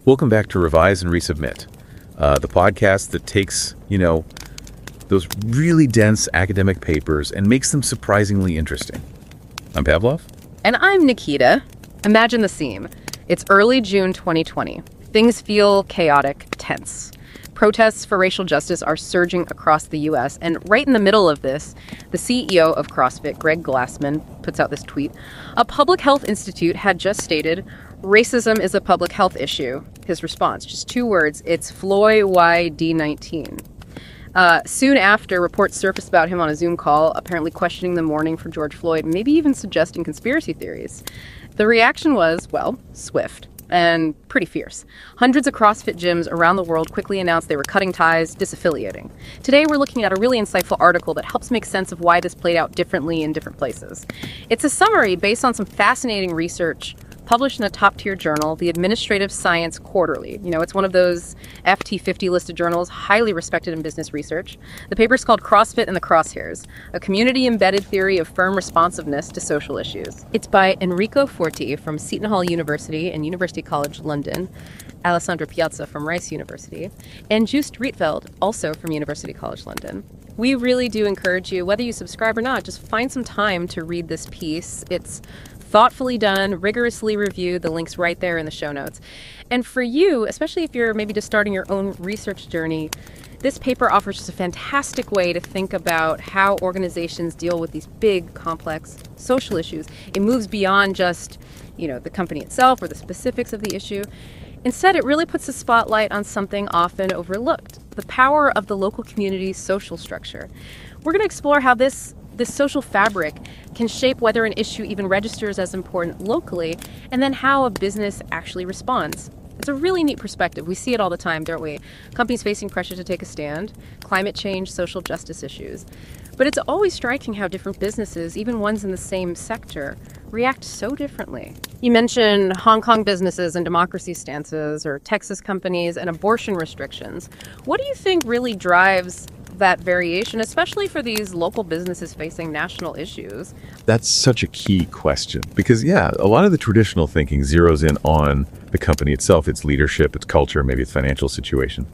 Welcome back to Revise and Resubmit, the podcast that takes, those really dense academic papers and makes them surprisingly interesting. I'm Pavlov. And I'm Nikita. Imagine the scene. It's early June 2020. Things feel chaotic, tense. Protests for racial justice are surging across the U.S. And right in the middle of this, the CEO of CrossFit, Greg Glassman, puts out this tweet. A public health institute had just stated, racism is a public health issue. His response, just 2 words, it's FLOYD19. Soon after, reports surfaced about him on a Zoom call, apparently questioning the mourning for George Floyd, maybe even suggesting conspiracy theories. The reaction was, well, swift and pretty fierce. Hundreds of CrossFit gyms around the world quickly announced they were cutting ties, disaffiliating. Today, we're looking at a really insightful article that helps make sense of why this played out differently in different places. It's a summary based on some fascinating research published in a top-tier journal, the Administrative Science Quarterly. It's one of those FT 50 listed journals, highly respected in business research. The paper's called CrossFit and the Crosshairs, a community-embedded theory of firm responsiveness to social issues. It's by Enrico Forti from Seton Hall University and University College London, Alessandra Piazza from Rice University, and Joost Rietveld, also from University College London. We really do encourage you, whether you subscribe or not, just find some time to read this piece. It's thoughtfully done, rigorously reviewed. The link's right there in the show notes. And for you, especially if you're maybe just starting your own research journey, this paper offers just a fantastic way to think about how organizations deal with these big, complex social issues. It moves beyond just, the company itself or the specifics of the issue. Instead, it really puts the spotlight on something often overlooked, the power of the local community's social structure. We're going to explore how this social fabric can shape whether an issue even registers as important locally, and then how a business actually responds. It's a really neat perspective. We see it all the time, don't we? Companies facing pressure to take a stand, climate change, social justice issues. But it's always striking how different businesses, even ones in the same sector, react so differently. You mentioned Hong Kong businesses and democracy stances, or Texas companies and abortion restrictions. What do you think really drives that variation, especially for these local businesses facing national issues? That's such a key question because, a lot of the traditional thinking zeroes in on the company itself, its leadership, its culture, maybe its financial situation.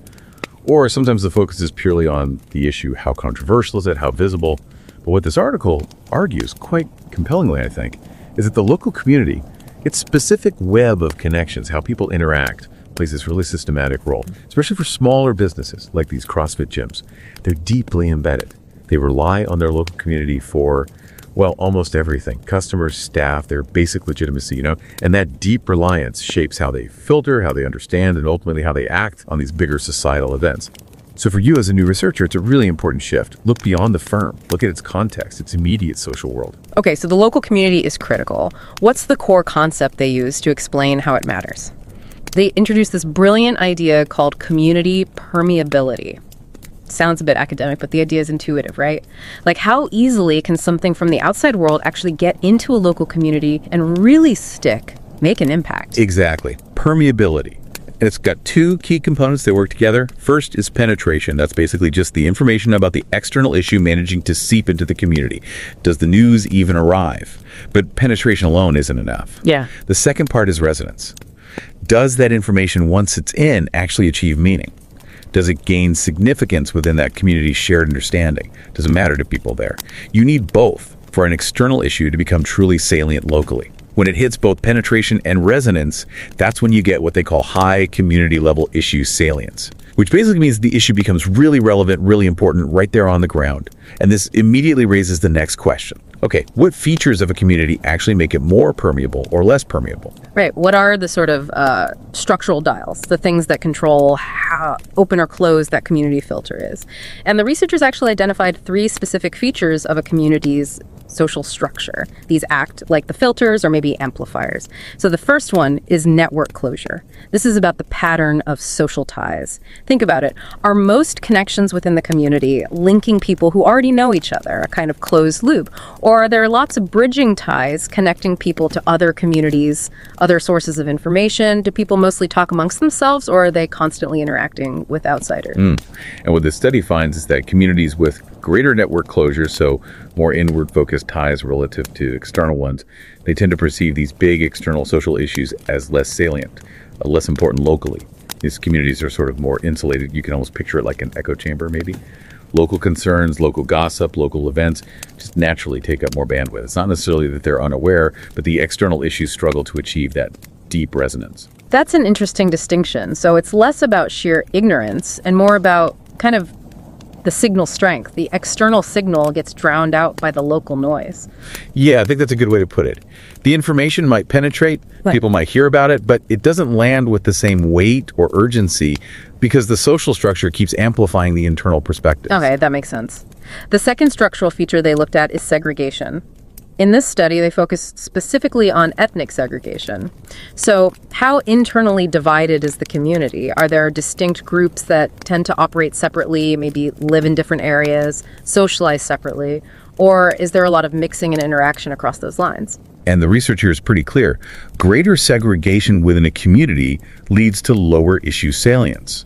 Or sometimes the focus is purely on the issue. How controversial is it? How visible? But what this article argues, quite compellingly, I think, is that the local community, its specific web of connections, how people interact, plays this really systematic role, especially for smaller businesses like these CrossFit gyms. They're deeply embedded. They rely on their local community for, almost everything. Customers, staff, their basic legitimacy, and that deep reliance shapes how they filter, how they understand, and ultimately how they act on these bigger societal events. So for you as a new researcher, it's a really important shift. Look beyond the firm. Look at its context, its immediate social world. Okay, so the local community is critical. What's the core concept they use to explain how it matters? They introduced this brilliant idea called community permeability. Sounds a bit academic, but the idea is intuitive, right? Like, how easily can something from the outside world actually get into a local community and really stick, make an impact? Exactly. Permeability. And it's got 2 key components that work together. First is penetration. That's basically just the information about the external issue managing to seep into the community. Does the news even arrive? But penetration alone isn't enough. Yeah. The second part is resonance. Does that information, once it's in, actually achieve meaning? Does it gain significance within that community's shared understanding? Does it matter to people there? You need both for an external issue to become truly salient locally. When it hits both penetration and resonance, that's when you get what they call high community level issue salience, which basically means the issue becomes really relevant, really important right there on the ground. And this immediately raises the next question. Okay, what features of a community actually make it more permeable or less permeable? Right. What are the sort of structural dials, the things that control how open or closed that community filter is? And the researchers actually identified 3 specific features of a community's social structure. These act like the filters or maybe amplifiers. So the first one is network closure. This is about the pattern of social ties. Think about it. Are most connections within the community linking people who already know each other, a kind of closed loop? Or are there lots of bridging ties connecting people to other communities, other sources of information? Do people mostly talk amongst themselves, or are they constantly interacting with outsiders? And what this study finds is that communities with greater network closure, so more inward-focused ties relative to external ones, they tend to perceive these big external social issues as less salient. less important locally. These communities are sort of more insulated. You can almost picture it like an echo chamber, maybe. Local concerns, local gossip, local events just naturally take up more bandwidth. It's not necessarily that they're unaware, but the external issues struggle to achieve that deep resonance. That's an interesting distinction. So it's less about sheer ignorance and more about kind of the signal strength. The external signal gets drowned out by the local noise. Yeah, I think that's a good way to put it. The information might penetrate, people might hear about it, but it doesn't land with the same weight or urgency because the social structure keeps amplifying the internal perspectives. Okay, that makes sense. The second structural feature they looked at is segregation. In this study, they focused specifically on ethnic segregation. So how internally divided is the community? Are there distinct groups that tend to operate separately, maybe live in different areas, socialize separately? Or is there a lot of mixing and interaction across those lines? And the research here is pretty clear. Greater segregation within a community leads to lower issue salience.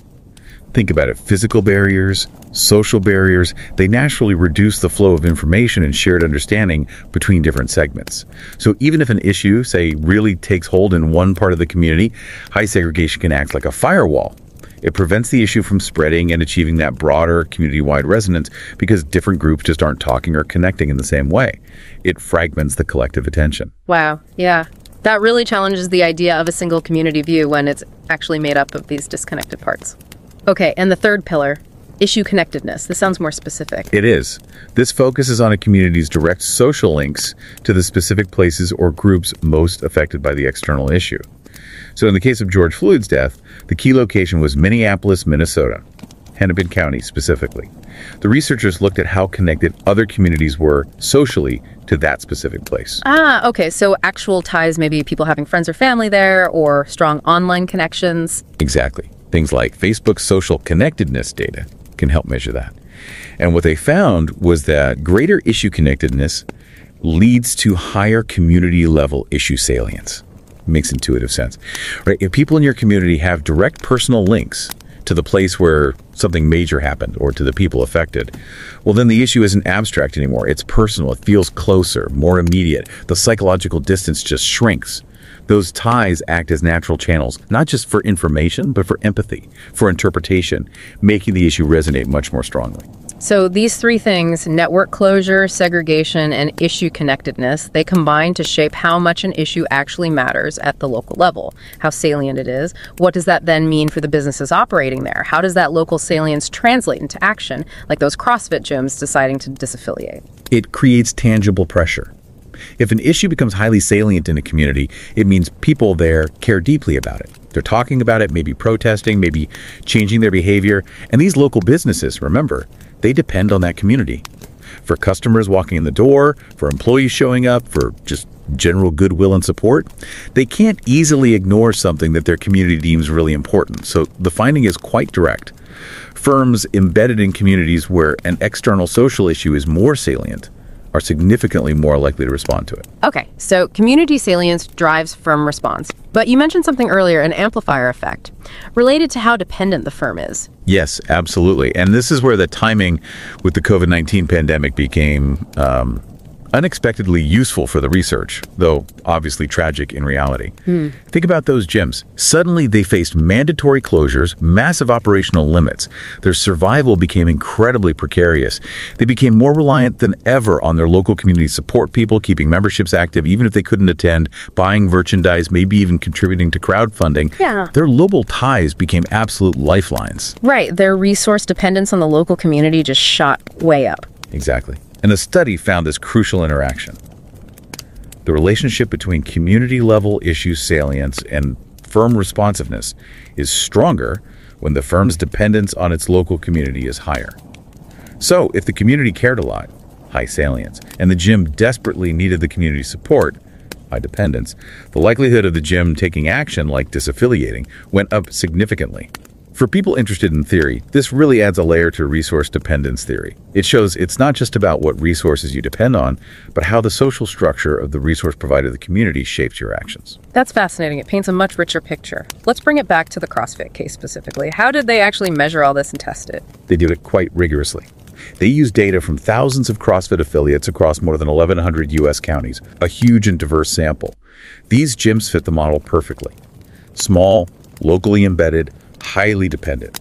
Think about it. Physical barriers, social barriers, they naturally reduce the flow of information and shared understanding between different segments. So even if an issue, say, really takes hold in one part of the community, high segregation can act like a firewall. It prevents the issue from spreading and achieving that broader community-wide resonance because different groups just aren't talking or connecting in the same way. It fragments the collective attention. Wow, yeah. That really challenges the idea of a single community view when it's actually made up of these disconnected parts. Okay, and the third pillar, issue connectedness. This sounds more specific. It is. This focuses on a community's direct social links to the specific places or groups most affected by the external issue. So in the case of George Floyd's death, the key location was Minneapolis, Minnesota, Hennepin County specifically. The researchers looked at how connected other communities were socially to that specific place. Okay, so actual ties, maybe people having friends or family there, or strong online connections. Exactly. Things like Facebook's social connectedness data can help measure that. And what they found was that greater issue connectedness leads to higher community level issue salience. Makes intuitive sense, right? If people in your community have direct personal links to the place where something major happened or to the people affected, well, then the issue isn't abstract anymore. It's personal. It feels closer, more immediate. The psychological distance just shrinks. Those ties act as natural channels, not just for information, but for empathy, for interpretation, making the issue resonate much more strongly. So these three things, network closure, segregation, and issue connectedness, they combine to shape how much an issue actually matters at the local level, how salient it is. What does that then mean for the businesses operating there? How does that local salience translate into action, like those CrossFit gyms deciding to disaffiliate? It creates tangible pressure. If an issue becomes highly salient in a community, it means people there care deeply about it. They're talking about it, maybe protesting, maybe changing their behavior. And these local businesses, remember, they depend on that community. For customers walking in the door, for employees showing up, for just general goodwill and support, they can't easily ignore something that their community deems really important. So the finding is quite direct. Firms embedded in communities where an external social issue is more salient are significantly more likely to respond to it. Okay, so community salience drives firm response. But you mentioned something earlier, an amplifier effect, related to how dependent the firm is. Yes, absolutely. And this is where the timing with the COVID-19 pandemic became unexpectedly useful for the research, though obviously tragic in reality. Think about those gyms. Suddenly they faced mandatory closures, massive operational limits. Their survival became incredibly precarious. They became more reliant than ever on their local community support people, keeping memberships active even if they couldn't attend, buying merchandise, maybe even contributing to crowdfunding. Yeah. Their local ties became absolute lifelines. Right, their resource dependence on the local community just shot way up. Exactly. And the study found this crucial interaction. The relationship between community-level issue salience and firm responsiveness is stronger when the firm's dependence on its local community is higher. So, if the community cared a lot, high salience, and the gym desperately needed the community support, high dependence, the likelihood of the gym taking action, like disaffiliating, went up significantly. For people interested in theory, this really adds a layer to resource dependence theory. It shows it's not just about what resources you depend on, but how the social structure of the resource provider of the community shapes your actions. That's fascinating. It paints a much richer picture. Let's bring it back to the CrossFit case specifically. How did they actually measure all this and test it? They did it quite rigorously. They used data from thousands of CrossFit affiliates across more than 1,100 U.S. counties, a huge and diverse sample. These gyms fit the model perfectly. Small, locally embedded, highly dependent.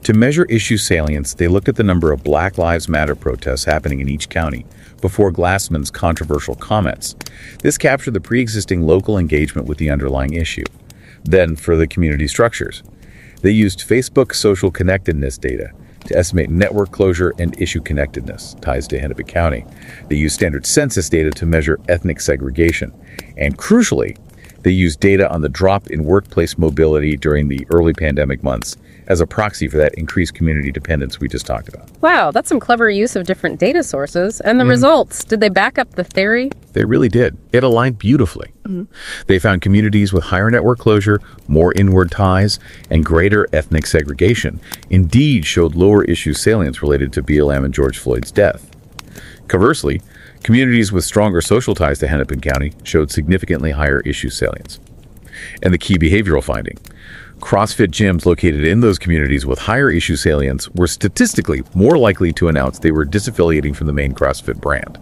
To measure issue salience, they looked at the number of Black Lives Matter protests happening in each county before Glassman's controversial comments. This captured the pre-existing local engagement with the underlying issue. Then, for the community structures, they used Facebook social connectedness data to estimate network closure and issue connectedness, ties to Hennepin County. They used standard census data to measure ethnic segregation. And crucially, they used data on the drop in workplace mobility during the early pandemic months as a proxy for that increased community dependence we just talked about. Wow, that's some clever use of different data sources. And the results, did they back up the theory? They really did. It aligned beautifully. They found communities with higher network closure, more inward ties, and greater ethnic segregation indeed showed lower issue salience related to BLM and George Floyd's death. Conversely, communities with stronger social ties to Hennepin County showed significantly higher issue salience. And the key behavioral finding: CrossFit gyms located in those communities with higher issue salience were statistically more likely to announce they were disaffiliating from the main CrossFit brand.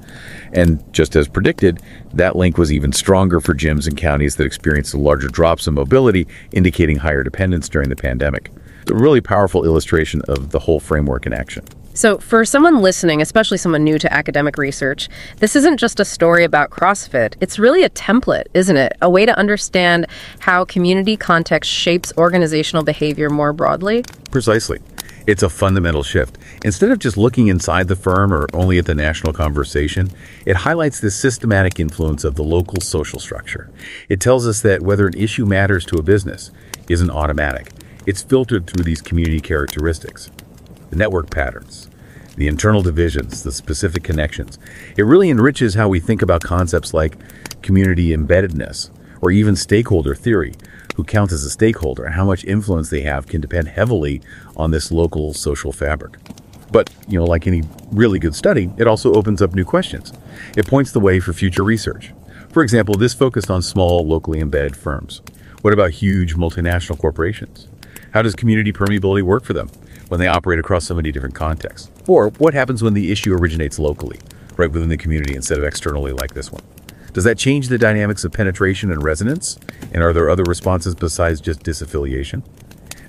And just as predicted, that link was even stronger for gyms in counties that experienced larger drops in mobility, indicating higher dependence during the pandemic. A really powerful illustration of the whole framework in action. So for someone listening, especially someone new to academic research, this isn't just a story about CrossFit. It's really a template, isn't it? A way to understand how community context shapes organizational behavior more broadly? Precisely. It's a fundamental shift. Instead of just looking inside the firm or only at the national conversation, it highlights the systematic influence of the local social structure. It tells us that whether an issue matters to a business isn't automatic. It's filtered through these community characteristics. The network patterns, the internal divisions, the specific connections. It really enriches how we think about concepts like community embeddedness or even stakeholder theory. Who counts as a stakeholder and how much influence they have can depend heavily on this local social fabric. But, like any really good study, it also opens up new questions. It points the way for future research. For example, this focused on small, locally embedded firms. What about huge multinational corporations? How does community permeability work for them when they operate across so many different contexts? Or what happens when the issue originates locally, right within the community instead of externally like this one? Does that change the dynamics of penetration and resonance? And are there other responses besides just disaffiliation?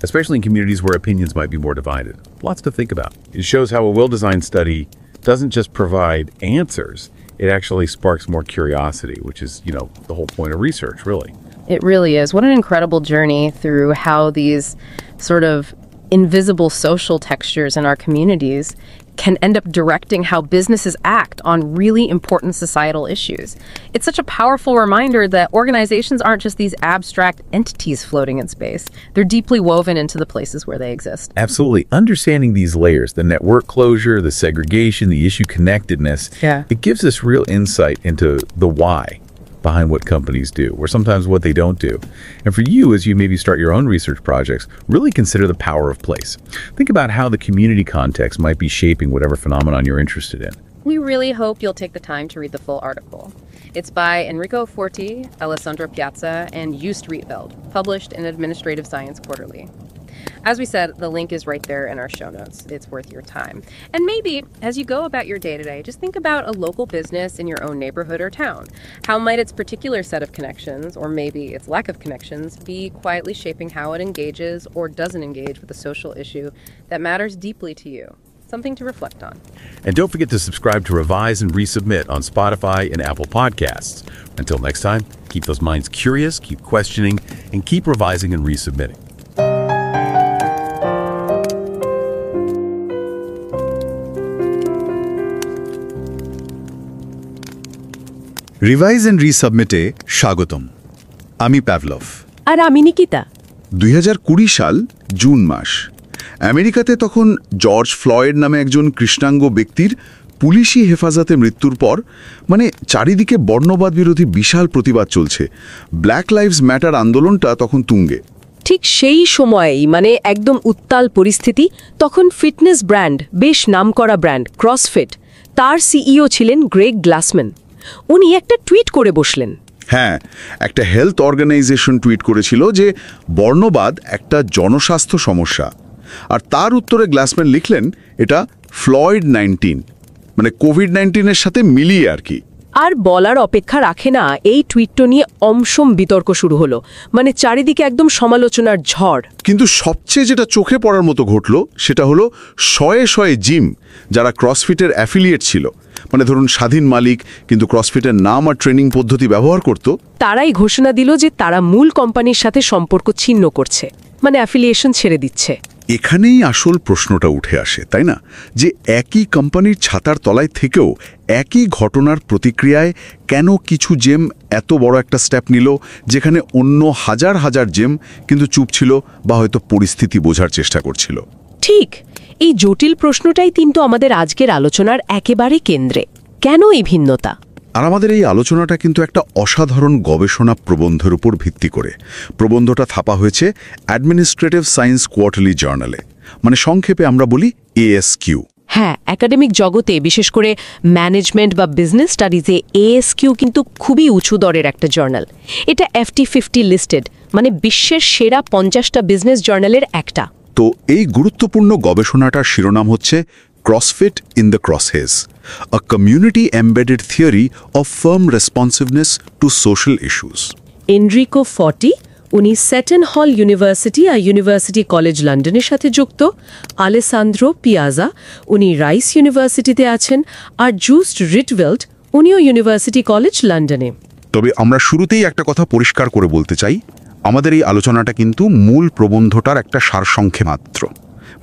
Especially in communities where opinions might be more divided. Lots to think about. It shows how a well-designed study doesn't just provide answers, it actually sparks more curiosity, which is, the whole point of research, really. It really is. What an incredible journey through how these sort of invisible social textures in our communities can end up directing how businesses act on really important societal issues. It's such a powerful reminder that organizations aren't just these abstract entities floating in space. They're deeply woven into the places where they exist. Absolutely. Understanding these layers, the network closure, the segregation, the issue connectedness, it gives us real insight into the why behind what companies do, or sometimes what they don't do. And for you, as you maybe start your own research projects, really consider the power of place. Think about how the community context might be shaping whatever phenomenon you're interested in. We really hope you'll take the time to read the full article. It's by Enrico Forti, Alessandro Piazza, and Joost Rietveld, published in Administrative Science Quarterly. As we said, the link is right there in our show notes. It's worth your time. And maybe, as you go about your day-to-day, just think about a local business in your own neighborhood or town. How might its particular set of connections, or maybe its lack of connections, be quietly shaping how it engages or doesn't engage with a social issue that matters deeply to you? Something to reflect on. And don't forget to subscribe to Revise and Resubmit on Spotify and Apple Podcasts. Until next time, keep those minds curious, keep questioning, and keep revising and resubmitting. Revise and রিসাবমিটে স্বাগতম। আমি Pavlov. আর আমি নিকিতা। 2020 সাল June মাস। আমেরিকাতে তখন George Floyd নামে একজন কৃষ্ণাঙ্গ ব্যক্তির পুলিশি হেফাজতে মৃত্যুর পর চারিদিকে বর্ণবাদ বিরোধী বিশাল প্রতিবাদ চলছে। ব্ল্যাক লাইভস ম্যাটার আন্দোলনটা তখন তুঙ্গে। ঠিক সেই সময়েই একদম উত্তাল পরিস্থিতি। তখন ফিটনেস ব্র্যান্ড, বেশ নামকরা ব্র্যান্ড ক্রসফিট, তার সিইও ছিলেন গ্রেগ গ্লাসম্যান। উনি একটা টুইট করে বসলেন। হ্যাঁ, একটা হেলথ অর্গানাইজেশন টুইট করেছিল যে বর্ণবাদ একটা জনস্বাস্থ্য সমস্যা। আর তার উত্তরে গ্লাসম্যান লিখলেন এটা ফ্লয়েড 19, কোভিড-19 এর সাথে মিলিয়ে আর কি। আর বলার অপেক্ষা রাখে না, এই টুইটটা নিয়ে অমসম বিতর্ক শুরু হলো, মানে চারিদিকে একদম সমালোচনার ঝড়। কিন্তু সবচেয়ে যেটা চোখে পড়ার মতো ঘটল সেটা হলো শয়ে শয়ে জিম যারা ক্রসফিটের অ্যাফিলিয়েট ছিল, মানে ধরুন স্বাধীন মালিক কিন্তু ক্রসফিটের নাম আর ট্রেনিং পদ্ধতি ব্যবহার করত, তারাই ঘোষণা দিল যে তারা মূল কোম্পানির সাথে সম্পর্ক ছিন্ন করছে, মানে অ্যাফিলিয়েশন ছেড়ে দিচ্ছে। এখানেই আসল প্রশ্নটা উঠে আসে, তাই না? যে একই কোম্পানির ছাতার তলায় থেকেও একই ঘটনার প্রতিক্রিয়ায় কেন কিছু জেম এত বড় একটা স্টেপ নিল, যেখানে অন্য হাজার হাজার জেম কিন্তু চুপ ছিল বা হয়তো পরিস্থিতি বোঝার চেষ্টা করছিল। ঠিক, এই জটিল প্রশ্নটাই কিন্তু আমাদের আজকের আলোচনার একেবারে কেন্দ্রে। কেন এই ভিন্নতা? আর আমাদের এই আলোচনাটা কিন্তু একটা অসাধারণ গবেষণা প্রবন্ধের উপর ভিত্তি করে। প্রবন্ধটা ছাপা হয়েছে অ্যাডমিনিস্ট্রেটিভ সায়েন্স কোয়ার্টারলি জার্নালে, মানে সংক্ষেপে আমরা বলি ASQ। হ্যাঁ, একাডেমিক জগতে বিশেষ করে ম্যানেজমেন্ট বা বিজনেস স্টাডিজে ASQ কিন্তু খুবই উঁচু দরের একটা জার্নাল। এটা FT 50 লিস্টেড, মানে বিশ্বের সেরা 50টা বিজনেস জার্নালের একটা। তো এই গুরুত্বপূর্ণ গবেষণাটার শিরোনাম হচ্ছে CrossFit in the Crosshairs, a community-embedded theory of firm responsiveness to social issues. Enrico Foti, উনি সেটন হল ইউনিভার্সিটি আর ইউনিভার্সিটি কলেজ লন্ডনের সাথে যুক্ত। আলেসান্দ্রো পিয়াজা, উনি রাইস ইউনিভার্সিটিতে আছেন। আর জুস্ট রিটভেল্ট, উনিও ইউনিভার্সিটি কলেজ লন্ডনে। তবে আমরা শুরুতেই একটা কথা পরিষ্কার করে বলতে চাই, আমাদের এই আলোচনাটা কিন্তু মূল প্রবন্ধটার একটা সারসংক্ষেপ মাত্র।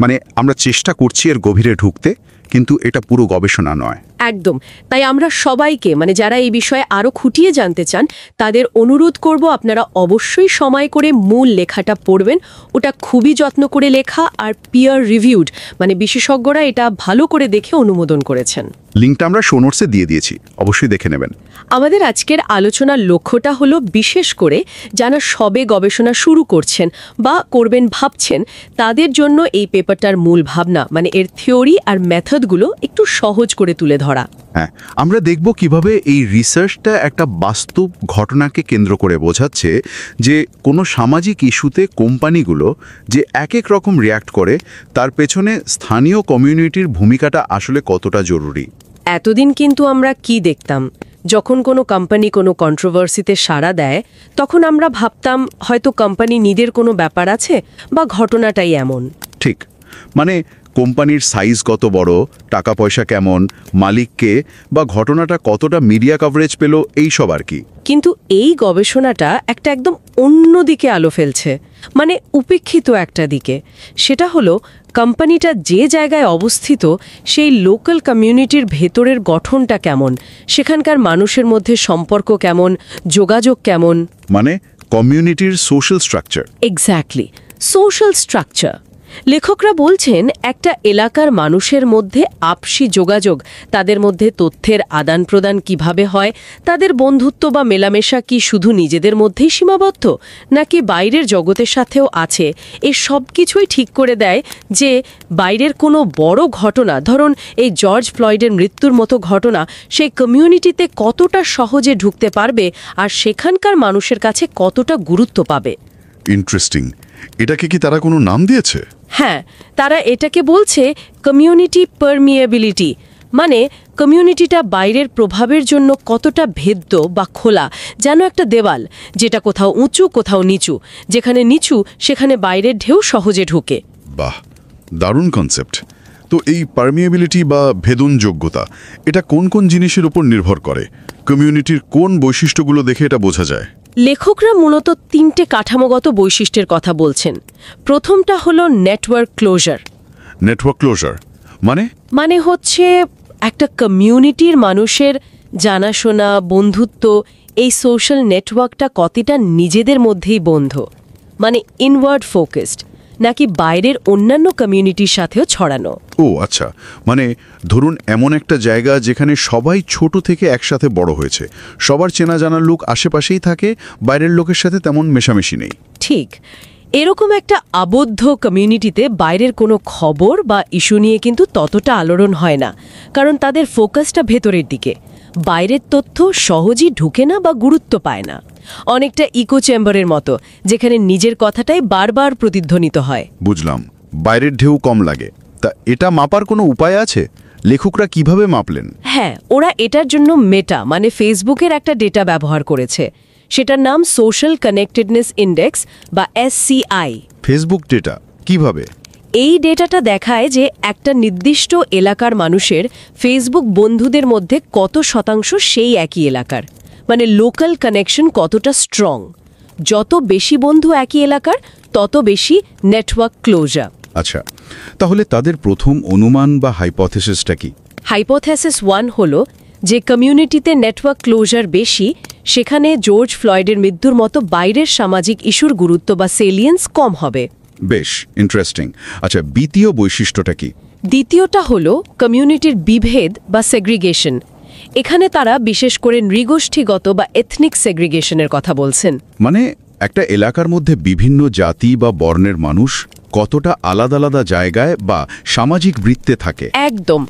মানে আমরা চেষ্টা করছি এর গভীরে ঢুকতে, কিন্তু এটা পুরো গবেষণা নয়। একদম। তাই আমরা সবাইকে, মানে যারা এই বিষয়ে আরও খুঁটিয়ে জানতে চান, তাদের অনুরোধ করব আপনারা অবশ্যই সময় করে মূল লেখাটা পড়বেন। ওটা খুবই যত্ন করে লেখা আর পিয়ার রিভিউড, মানে বিশেষজ্ঞরা এটা ভালো করে দেখে অনুমোদন করেছেন। লিঙ্কটা আমরা শো নোটসে দিয়ে দিয়েছি, অবশ্যই দেখে নেবেন। আমাদের আজকের আলোচনার লক্ষ্যটা হলো বিশেষ করে যারা সবে গবেষণা শুরু করছেন বা করবেন ভাবছেন, তাদের জন্য এই পেপারটার মূল ভাবনা, মানে এর থিওরি আর মেথডগুলো একটু সহজ করে তুলে ধরা। হ্যাঁ, আমরা দেখব কিভাবে এই রিসার্চটা একটা বাস্তব ঘটনাকে কেন্দ্র করে বোঝাচ্ছে যে কোনো সামাজিক ইস্যুতে কোম্পানিগুলো যে এক এক রকম রিয়্যাক্ট করে, তার পেছনে স্থানীয় কমিউনিটির ভূমিকাটা আসলে কতটা জরুরি। এতদিন কিন্তু আমরা কি দেখতাম, যখন কোনো কোম্পানি কোনো কন্ট্রোভার্সিতে সাড়া দেয়, তখন আমরা ভাবতাম হয়তো কোম্পানি নিজের কোনো ব্যাপার আছে বা ঘটনাটাই এমন। ঠিক, মানে কোম্পানির সাইজ কত বড়, টাকা পয়সা কেমন, মালিককে, বা ঘটনাটা কতটা মিডিয়া কভারেজ পেল, এইসব আর কি। কিন্তু এই গবেষণাটা একটা একদম অন্য দিকে আলো ফেলছে, মানে উপেক্ষিত একটা দিকে। সেটা হলো কোম্পানিটা যে জায়গায় অবস্থিত, সেই লোকাল কমিউনিটির ভেতরের গঠনটা কেমন, সেখানকার মানুষের মধ্যে সম্পর্ক কেমন, যোগাযোগ কেমন, মানে কমিউনিটির social structure. Exactly, social structure. লেখকরা বলছেন একটা এলাকার মানুষের মধ্যে আপসি যোগাযোগ, তাদের মধ্যে তথ্যের আদান প্রদান কিভাবে হয়, তাদের বন্ধুত্ব বা মেলামেশা কি শুধু নিজেদের মধ্যেই সীমাবদ্ধ নাকি বাইরের জগতের সাথেও আছে, এই সব কিছুই ঠিক করে দেয় যে বাইরের কোনো বড় ঘটনা, ধরুন এই জর্জ ফ্লয়েডের মৃত্যুর মতো ঘটনা, সেই কমিউনিটিতে কতটা সহজে ঢুকতে পারবে আর সেখানকার মানুষের কাছে কতটা গুরুত্ব পাবে। ইন্টারেস্টিং। এটাকে কি তারা কোনো নাম দিয়েছে? হ্যাঁ, তারা এটাকে বলছে কমিউনিটি পারমিয়েবিলিটি, মানে কমিউনিটিটা বাইরের প্রভাবের জন্য কতটা ভেদ্য বা খোলা, যেন একটা দেওয়াল, যেটা কোথাও উঁচু কোথাও নিচু, যেখানে নিচু সেখানে বাইরের ঢেউ সহজে ঢুকে। বাহ, দারুণ কনসেপ্ট। তো এই পারমিয়েবিলিটি বা ভেদনযোগ্যতা, এটা কোন কোন জিনিসের উপর নির্ভর করে? কমিউনিটির কোন বৈশিষ্ট্যগুলো দেখে এটা বোঝা যায়? লেখকরা মূলত 3টে কাঠামোগত বৈশিষ্ট্যের কথা বলছেন। প্রথমটা হলো নেটওয়ার্ক ক্লোজার। নেটওয়ার্ক ক্লোজার মানে হচ্ছে একটা কমিউনিটির মানুষের জানাশোনা, বন্ধুত্ব, এই সোশ্যাল নেটওয়ার্কটা কতটা নিজেদের মধ্যেই বন্ধ, মানে ইনওয়ার্ড ফোকাসড, নাকি বাইরের অন্যান্য কমিউনিটির সাথেও ছড়ানো। ও আচ্ছা, মানে ধরুন এমন একটা জায়গা যেখানে সবাই ছোট থেকে একসাথে বড় হয়েছে, সবার চেনা জানার লোক আশেপাশেই থাকে, বাইরের লোকের সাথে তেমন মেশামেশি নেই। ঠিক, এরকম একটা আবদ্ধ কমিউনিটিতে বাইরের কোনো খবর বা ইস্যু নিয়ে কিন্তু ততটা আলোড়ন হয় না, কারণ তাদের ফোকাসটা ভেতরের দিকে। বাইরের তথ্য সহজেই ঢুকে না বা গুরুত্ব পায় না, অনেকটা ইকো চেম্বারের মতো, যেখানে নিজের কথাটাই বারবার প্রতিধ্বনিত হয়। বুঝলাম, বাইরের ঢেউ কম লাগে। তা এটা মাপার কোনো উপায় আছে? লেখকরা কিভাবে মাপলেন? হ্যাঁ, ওরা এটার জন্য মেটা মানে ফেসবুকের একটা ডেটা ব্যবহার করেছে। সেটার নাম সোশ্যাল কানেক্টেডনেস ইন্ডেক্স বা SCI। ফেসবুক ডেটা কিভাবে? এই ডেটাটা দেখায় যে একটা নির্দিষ্ট এলাকার মানুষের ফেসবুক বন্ধুদের মধ্যে কত শতাংশ সেই একই এলাকার, মানে লোকাল কানেকশন কতটা স্ট্রং। যত বেশি বন্ধু একই এলাকার তত বেশি নেটওয়ার্ক ক্লোজার। আচ্ছা, তাহলে তাদের প্রথম অনুমান বা হাইপোথেসিসটা কি? হাইপোথেসিস 1 হলো যে কমিউনিটিতে নেটওয়ার্ক ক্লোজার বেশি, সেখানে জর্জ ফ্লয়েডের মৃত্যুর মতো বাইরের সামাজিক ইস্যুর গুরুত্ব বা সেলিয়েন্স কম হবে। বেশ ইন্টারেস্টিং। আচ্ছা, দ্বিতীয় বৈশিষ্ট্যটা কি? দ্বিতীয়টা হলো কমিউনিটির বিভেদ বা সেগ্রিগেশন। এখানে তারা বিশেষ করে নৃগোষ্ঠীগত বা এথনিক সেগ্রিগেশনের কথা বলছেন। মানে একটা এলাকার মধ্যে বিভিন্ন জাতি বা বর্ণের মানুষ কতটা আলাদা আলাদা জায়গায় বা সামাজিক বৃত্তে থাকে। একদম।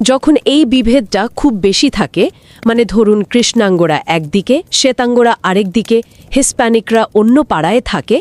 যখন এই বিভেদটা খুব বেশি থাকে, মানে ধরুন কৃষ্ণাঙ্গরা একদিকে, শ্বেতাঙ্গরা আরেক দিকে, হিস্প্যানিকরা অন্য পাড়ায় থাকে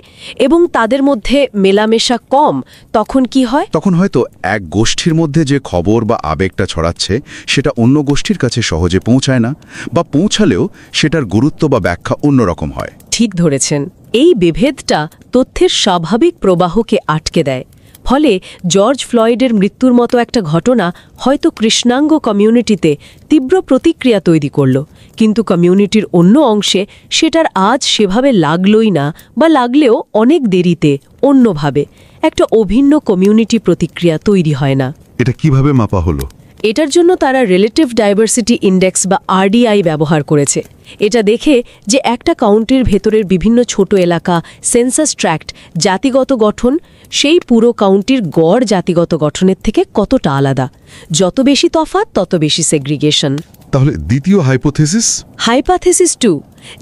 এবং তাদের মধ্যে মেলামেশা কম, তখন কি হয়? তখন হয়তো এক গোষ্ঠীর মধ্যে যে খবর বা আবেগটা ছড়াচ্ছে সেটা অন্য গোষ্ঠীর কাছে সহজে পৌঁছায় না, বা পৌঁছালেও সেটার গুরুত্ব বা ব্যাখ্যা অন্যরকম হয়। ঠিক ধরেছেন। এই বিভেদটা তথ্যের স্বাভাবিক প্রবাহকে আটকে দেয়। ফলে জর্জ ফ্লয়েডের মৃত্যুর মতো একটা ঘটনা হয়তো কৃষ্ণাঙ্গ কমিউনিটিতে তীব্র প্রতিক্রিয়া তৈরি করল, কিন্তু কমিউনিটির অন্য অংশে সেটার আজ সেভাবে লাগলই না, বা লাগলেও অনেক দেরিতে অন্যভাবে একটা অভিন্ন কমিউনিটি প্রতিক্রিয়া তৈরি হয় না। এটা কিভাবে মাপা হলো? এটার জন্য তারা রিলেটিভ ডাইভার্সিটি ইন্ডেক্স বা RDI ব্যবহার করেছে। এটা দেখে যে একটা কাউন্টির ভেতরের বিভিন্ন ছোট এলাকা, সেন্সাস ট্র্যাক্ট, জাতিগত গঠন সেই পুরো কাউন্টির গড় জাতিগত গঠনের থেকে কতটা আলাদা। যত বেশি তফাৎ তত বেশি সেগ্রিগেশন। তাহলে দ্বিতীয় হাইপোথেসিস? হাইপোথেসিস 2,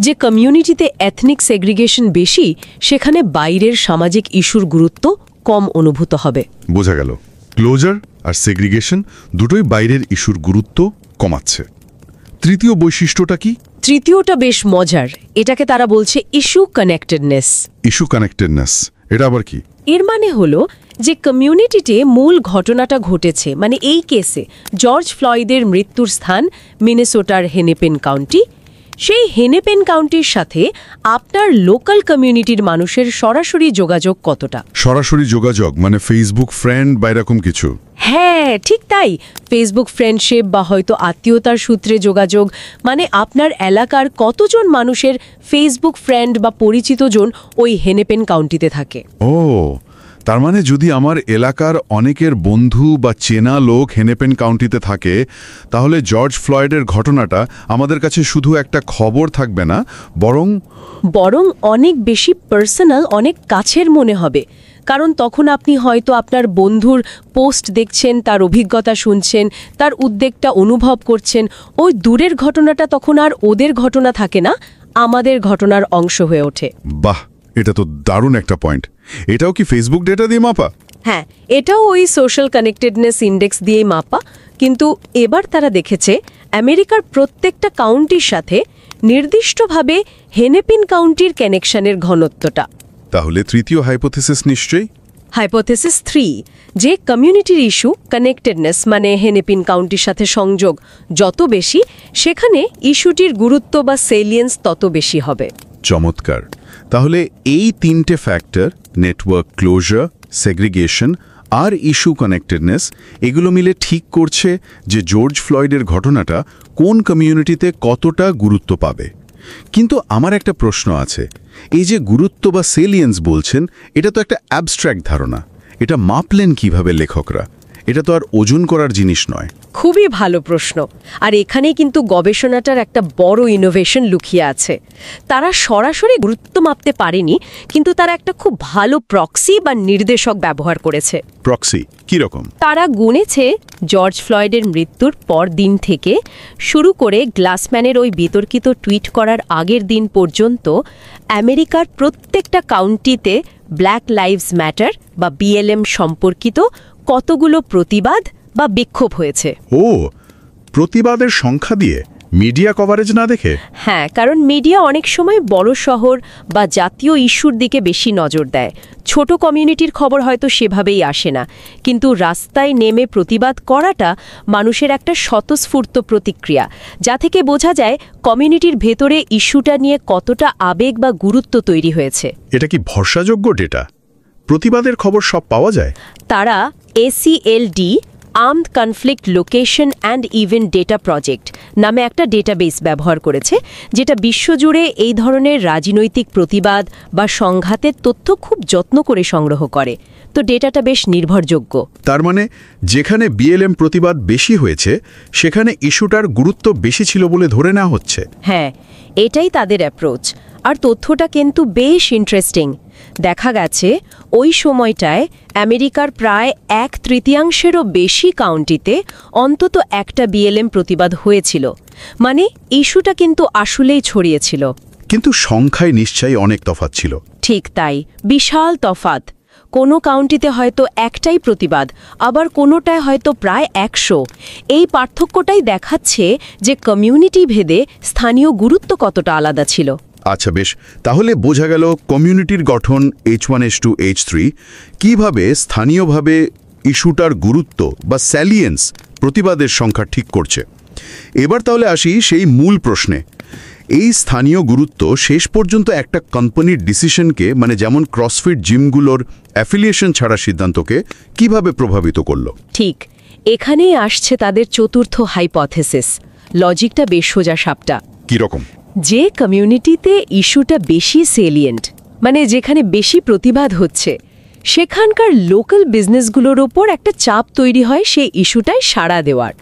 যে কমিউনিটিতে এথনিক সেগ্রিগেশন বেশি, সেখানে বাইরের সামাজিক ইস্যুর গুরুত্ব কম অনুভূত হবে। বোঝা গেল, ক্লোজার আর সেগ্রিগেশন দুটোই বাইরের ইস্যুর গুরুত্ব কমাচ্ছে। তৃতীয় বৈশিষ্ট্যটা কি? তৃতীয়টা বেশ মজার। এটাকে তারা বলছে ইস্যু কানেক্টেডনেস। ইস্যু কানেক্টেডনেস, এটা আবার কি? এর মানে হলো যে কমিউনিটিতে মূল ঘটনাটা ঘটেছে, মানে এই কেসে জর্জ ফ্লয়েডের মৃত্যুর স্থান মিনেসোটার হেনেপেন কাউন্টি। সেই হেনেপেন কাউন্টির সাথে আপনার লোকাল কমিউনিটির মানুষের সরাসরি যোগাযোগ কতটা। সরাসরি যোগাযোগ মানে ফেসবুক ফ্রেন্ড বা এরকম কিছু? হ্যাঁ, ঠিক তাই। ফেসবুক ফ্রেন্ডশিপ বা হয়তো আত্মীয়তার সূত্রে যোগাযোগ, মানে আপনার এলাকার কতজন মানুষের ফেসবুক ফ্রেন্ড বা পরিচিতজন ওই হেনেপেন কাউন্টিতে থাকে। ও, তার মানে যদি আমার এলাকার অনেকের বন্ধু বা চেনা লোক হেনেপেন কাউন্টিতে থাকে, তাহলে জর্জ ফ্লয়েডের ঘটনাটা আমাদের কাছে শুধু একটা খবর থাকবে না, বরং অনেক বেশি পার্সোনাল, অনেক কাছের মনে হবে। কারণ তখন আপনি হয়তো আপনার বন্ধুর পোস্ট দেখছেন, তার অভিজ্ঞতা শুনছেন, তার উদ্বেগটা অনুভব করছেন। ওই দূরের ঘটনাটা তখন আর ওদের ঘটনা থাকে না, আমাদের ঘটনার অংশ হয়ে ওঠে। বাহ, এটা তো দারুণ একটা পয়েন্ট। এটাও কি ফেসবুক ডেটা দিয়ে মাপা? হ্যাঁ, এটাও ওই সোশ্যাল কানেক্টেডনেস ইন্ডেক্স দিয়েই মাপা, কিন্তু এবার তারা দেখেছে আমেরিকার প্রত্যেকটা কাউন্টির সাথে নির্দিষ্টভাবে হেনেপিন কাউন্টির কানেকশনের ঘনত্বটা। তাহলে তৃতীয় হাইপোথেসিস নিশ্চয়ই? হাইপোথেসিস 3, যে কমিউনিটির ইস্যু কানেক্টেডনেস মানে হেনেপিন কাউন্টির সাথে সংযোগ যত বেশি, সেখানে ইস্যুটির গুরুত্ব বা সেলিয়েন্স তত বেশি হবে। চমৎকার। তাহলে এই তিনটে ফ্যাক্টর, নেটওয়ার্ক ক্লোজার, সেগ্রিগেশন আর ইস্যু কানেক্টেডনেস, এগুলো মিলে ঠিক করছে যে জর্জ ফ্লয়েডের ঘটনাটা কোন কমিউনিটিতে কতটা গুরুত্ব পাবে। কিন্তু আমার একটা প্রশ্ন আছে, এই যে গুরুত্ব বা সেলিয়েন্স বলছেন, এটা তো একটা অ্যাবস্ট্র্যাক্ট ধারণা। এটা মাপলেন কিভাবে লেখকরা? এটা তো আর ওজন করার জিনিস নয়। খুবই ভালো প্রশ্ন। আর এখানেই কিন্তু গবেষণাটার একটা বড় ইনোভেশন লুকিয়ে আছে। তারা সরাসরি গুরুত্ব মাপতে পারেনি, কিন্তু তারা একটা খুব ভালো প্রক্সি বা নির্দেশক ব্যবহার করেছে। প্রক্সি কি রকম? তারা গুনেছে জর্জ ফ্লয়েডের মৃত্যুর পর দিন থেকে শুরু করে গ্লাসম্যানের ওই বিতর্কিত টুইট করার আগের দিন পর্যন্ত আমেরিকার প্রত্যেকটা কাউন্টিতে ব্ল্যাক লাইভস ম্যাটার বা BLM সম্পর্কিত কতগুলো প্রতিবাদ বা বিক্ষোভ হয়েছে। ও, প্রতিবাদের সংখ্যা দিয়ে মিডিয়া কভারেজ না দেখে? হ্যাঁ, কারণ মিডিয়া অনেক সময় বড় শহর বা জাতীয় ইস্যুর দিকে বেশি নজর দেয়। ছোট কমিউনিটির খবর হয়তো সেভাবেই আসে না, কিন্তু রাস্তায় নেমে প্রতিবাদ করাটা মানুষের একটা স্বতঃস্ফূর্ত প্রতিক্রিয়া, যা থেকে বোঝা যায় কমিউনিটির ভেতরে ইস্যুটা নিয়ে কতটা আবেগ বা গুরুত্ব তৈরি হয়েছে। এটা কি ভরসাযোগ্য ডেটা? প্রতিবাদের খবর সব পাওয়া যায়? তারা ACLD armed conflict location and event data project নামে একটা ডেটাবেস ব্যবহার করেছে, যেটা বিশ্বজুড়ে এই ধরনের রাজনৈতিক প্রতিবাদ বা সংঘাতের তথ্য খুব যত্ন করে সংগ্রহ করে। তো ডেটাটা বেশ নির্ভরযোগ্য। তার মানে যেখানে BLM প্রতিবাদ বেশি হয়েছে সেখানে ইস্যুটার গুরুত্ব বেশি ছিল বলে ধরে নেওয়া হচ্ছে। হ্যাঁ, এটাই তাদের অ্যাপ্রোচ। আর তথ্যটা কিন্তু বেশ ইন্টারেস্টিং। দেখা গেছে ওই সময়টায় আমেরিকার প্রায় 1/3 বেশি কাউন্টিতে অন্তত একটা BLM প্রতিবাদ হয়েছিল। মানে ইস্যুটা কিন্তু আসলেই ছড়িয়েছিল। কিন্তু সংখ্যায় নিশ্চয়ই অনেক তফাৎ ছিল। ঠিক তাই, বিশাল তফাৎ। কোনো কাউন্টিতে হয়তো একটাই প্রতিবাদ, আবার কোনোটায় হয়তো প্রায় 100। এই পার্থক্যটাই দেখাচ্ছে যে কমিউনিটি ভেদে স্থানীয় গুরুত্ব কতটা আলাদা ছিল। আচ্ছা, বেশ, তাহলে বোঝা গেল কমিউনিটির গঠন H1H2 H3 কিভাবে স্থানীয়ভাবে ইস্যুটার গুরুত্ব বা স্যালিয়েন্স প্রতিবাদের সংখ্যা ঠিক করছে। এবার তাহলে আসি সেই মূল প্রশ্নে। এই স্থানীয় গুরুত্ব শেষ পর্যন্ত একটা কোম্পানির ডিসিশনকে, মানে যেমন ক্রসফিট জিমগুলোর অ্যাফিলিয়েশন ছাড়ার সিদ্ধান্তকে কিভাবে প্রভাবিত করল? ঠিক এখানেই আসছে তাদের চতুর্থ হাইপোথেসিস। লজিকটা বেশ সোজা সাপটা। কীরকম? যে কমিউনিটিতে ইস্যুটা বেশি সেলিয়েন্ট, মানে যেখানে বেশি প্রতিবাদ হচ্ছে, সেখানকার লোকাল বিজনেসগুলোর ওপর একটা চাপ তৈরি হয় সেই ইস্যুটায় সাড়া দেওয়ার।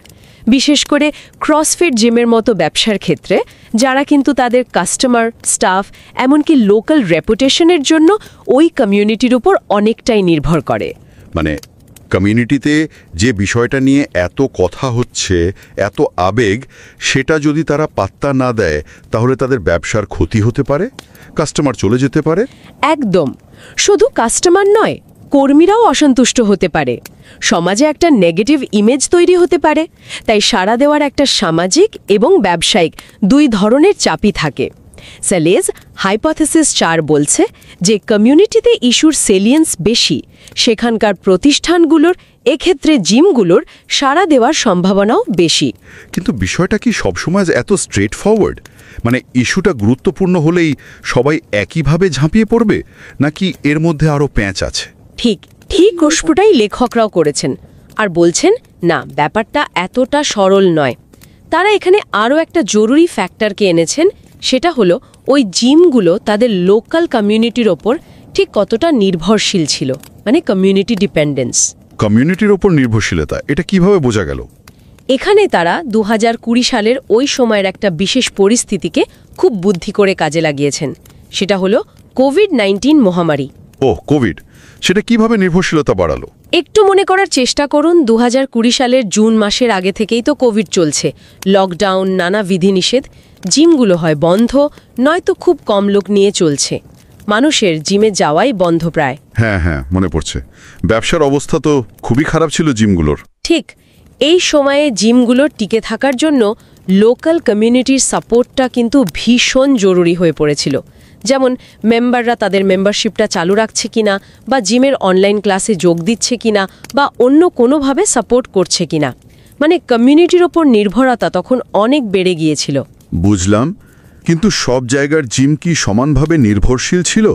বিশেষ করে ক্রসফিট জিমের মতো ব্যবসার ক্ষেত্রে, যারা কিন্তু তাদের কাস্টমার, স্টাফ, এমনকি লোকাল রেপুটেশনের জন্য ওই কমিউনিটির উপর অনেকটাই নির্ভর করে। মানে কমিউনিটিতে যে বিষয়টা নিয়ে এত কথা হচ্ছে, এত আবেগ, সেটা যদি তারা পাত্তা না দেয় তাহলে তাদের ব্যবসার ক্ষতি হতে পারে, কাস্টমার চলে যেতে পারে। একদম। শুধু কাস্টমার নয়, কর্মীরাও অসন্তুষ্ট হতে পারে। সমাজে একটা নেগেটিভ ইমেজ তৈরি হতে পারে। তাই সাড়া দেওয়ার একটা সামাজিক এবং ব্যবসায়িক দুই ধরনের চাপই থাকে। স্যালেজ হাইপোথেসিস 4 বলছে যে কমিউনিটিতে ইস্যুর সেলিয়েন্স বেশি, সেখানকার প্রতিষ্ঠানগুলোর, এক্ষেত্রে জিমগুলোর সাড়া দেওয়ার সম্ভাবনাও বেশি। কিন্তু বিষয়টা কি সবসময় এত স্ট্রেট ফরওয়ার্ড? মানে ইস্যুটা গুরুত্বপূর্ণ হলেই সবাই একইভাবে ঝাঁপিয়ে পড়বে, নাকি এর মধ্যে আরও প্যাঁচ আছে? ঠিক প্রশ্নটাই লেখকরাও করেছেন, আর বলছেন না, ব্যাপারটা এতটা সরল নয়। তারা এখানে আরও একটা জরুরি ফ্যাক্টরকে এনেছেন, সেটা হলো ওই জিমগুলো তাদের লোকাল কমিউনিটির ওপর ঠিক কতটা নির্ভরশীল ছিল, মানে কমিউনিটি ডিপেন্ডেন্স। কমিউনিটির ওপর নির্ভরশীলতা, এটা কিভাবে বোঝা গেল? এখানে তারা 2020 সালের ওই সময়ের একটা বিশেষ পরিস্থিতিকে খুব বুদ্ধি করে কাজে লাগিয়েছেন। সেটা হলো কোভিড-19 মহামারী। কোভিড, সেটা কিভাবে নির্ভরশীলতা বাড়ালো? একটু মনে করার চেষ্টা করুন। 2020 সালের জুন মাসের আগে থেকেই তো কোভিড চলছে। লকডাউন, নানা বিধিনিষেধ, জিমগুলো হয় বন্ধ, নয়তো খুব কম লোক নিয়ে চলছে। মানুষের জিমে যাওয়াই বন্ধ প্রায়। হ্যাঁ, মনে পড়ছে। ব্যবসার অবস্থা তো খুবই খারাপ ছিল জিমগুলোর। ঠিক এই সময়ে জিমগুলোর টিকে থাকার জন্য লোকাল কমিউনিটির সাপোর্টটা কিন্তু ভীষণ জরুরি হয়ে পড়েছিল। যেমন মেম্বাররা তাদের মেম্বারশিপটা চালু রাখছে কিনা, বা জিমের অনলাইন ক্লাসে যোগ দিচ্ছে কিনা, বা অন্য কোনোভাবে সাপোর্ট করছে কিনা। মানে কমিউনিটির ওপর নির্ভরতা তখন অনেক বেড়ে গিয়েছিল। বুঝলাম, কিন্তু সব জায়গার জিম কি সমানভাবে নির্ভরশীল ছিল?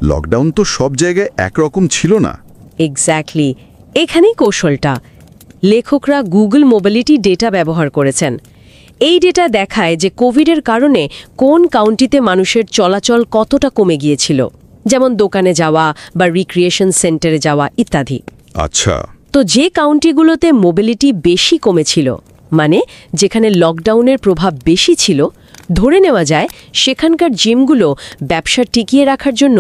লকডাউন তো সব জায়গায় একরকম ছিল না। এক্স্যাক্টলি, এখানেই কৌশলটা। লেখকরা গুগল মোবিলিটি ডেটা ব্যবহার করেছেন। এই ডেটা দেখায় যে কোভিডের কারণে কোন কাউন্টিতে মানুষের চলাচল কতটা কমে গিয়েছিল, যেমন দোকানে যাওয়া বা রিক্রিয়েশন সেন্টারে যাওয়া ইত্যাদি। আচ্ছা, তো যে কাউন্টিগুলোতে মোবিলিটি বেশি কমেছিল, মানে যেখানে লকডাউনের প্রভাব বেশি ছিল, ধরে নেওয়া যায় সেখানকার জিমগুলো ব্যবসা টিকিয়ে রাখার জন্য